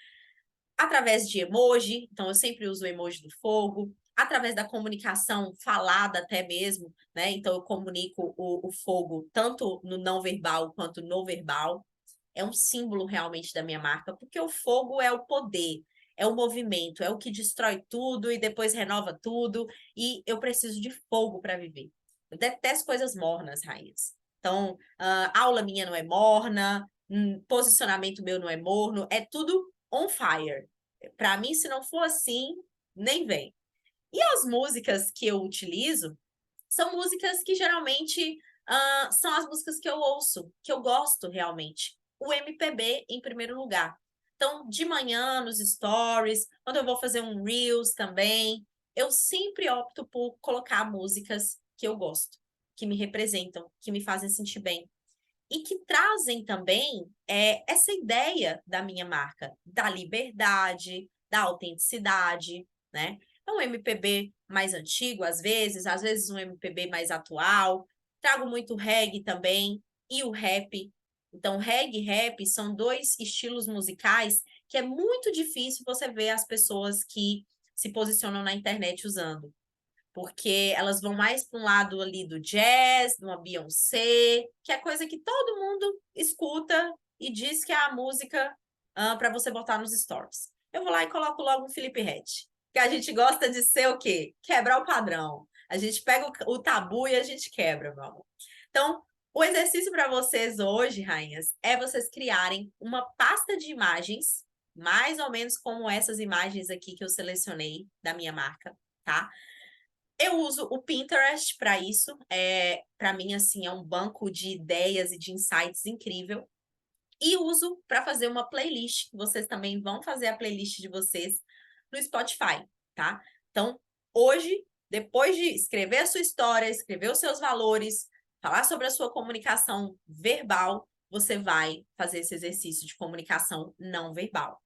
através de emoji, então eu sempre uso o emoji do fogo, através da comunicação falada até mesmo, né? Então eu comunico o fogo tanto no não verbal quanto no verbal. É um símbolo realmente da minha marca, porque o fogo é o poder, é o movimento, é o que destrói tudo e depois renova tudo, e eu preciso de fogo para viver. Eu detesto coisas mornas, rainhas. Então, aula minha não é morna, posicionamento meu não é morno, é tudo on fire. Para mim, se não for assim, nem vem. E as músicas que eu utilizo são músicas que geralmente são as músicas que eu ouço, que eu gosto realmente. O MPB em primeiro lugar. Então, de manhã, nos stories, quando eu vou fazer um Reels também, eu sempre opto por colocar músicas que eu gosto, que me representam, que me fazem sentir bem e que trazem também essa ideia da minha marca, da liberdade, da autenticidade, né? É um MPB mais antigo, às vezes um MPB mais atual. Trago muito reggae também e o rap. Então, reggae e rap são dois estilos musicais que é muito difícil você ver as pessoas que se posicionam na internet usando porque elas vão mais para um lado ali do jazz, de uma Beyoncé, que é coisa que todo mundo escuta e diz que é a música para você botar nos stories. Eu vou lá e coloco logo um Felipe Ret, que a gente gosta de ser o quê? Quebrar o padrão. A gente pega o tabu e a gente quebra, meu amor. Então, o exercício para vocês hoje, rainhas, é vocês criarem uma pasta de imagens, mais ou menos como essas imagens aqui que eu selecionei da minha marca, tá? Eu uso o Pinterest para isso. Para mim, assim, é um banco de ideias e de insights incrível. E uso para fazer uma playlist. Vocês também vão fazer a playlist de vocês no Spotify, tá? Então, hoje, depois de escrever a sua história, escrever os seus valores, falar sobre a sua comunicação verbal, você vai fazer esse exercício de comunicação não verbal.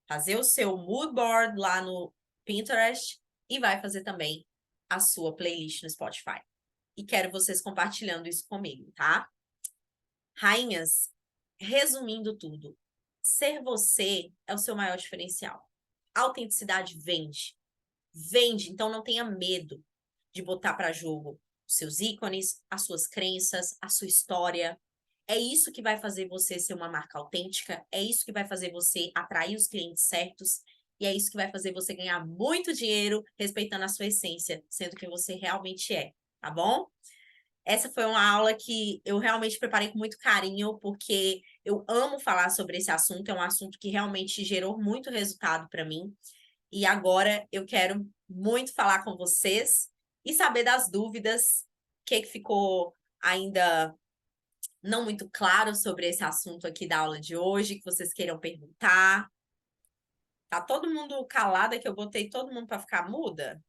Fazer o seu mood board lá no Pinterest e vai fazer também a sua playlist no Spotify. E quero vocês compartilhando isso comigo, tá? Rainhas, resumindo tudo, ser você é o seu maior diferencial. A autenticidade vende. Vende, então não tenha medo de botar para jogo os seus ícones, as suas crenças, a sua história. É isso que vai fazer você ser uma marca autêntica, é isso que vai fazer você atrair os clientes certos e é isso que vai fazer você ganhar muito dinheiro respeitando a sua essência, sendo quem você realmente é, tá bom? Essa foi uma aula que eu realmente preparei com muito carinho, porque eu amo falar sobre esse assunto, é um assunto que realmente gerou muito resultado para mim. E agora eu quero muito falar com vocês e saber das dúvidas, o que ficou ainda não muito claro sobre esse assunto aqui da aula de hoje, que vocês queiram perguntar. Tá todo mundo calado, é que eu botei todo mundo para ficar muda?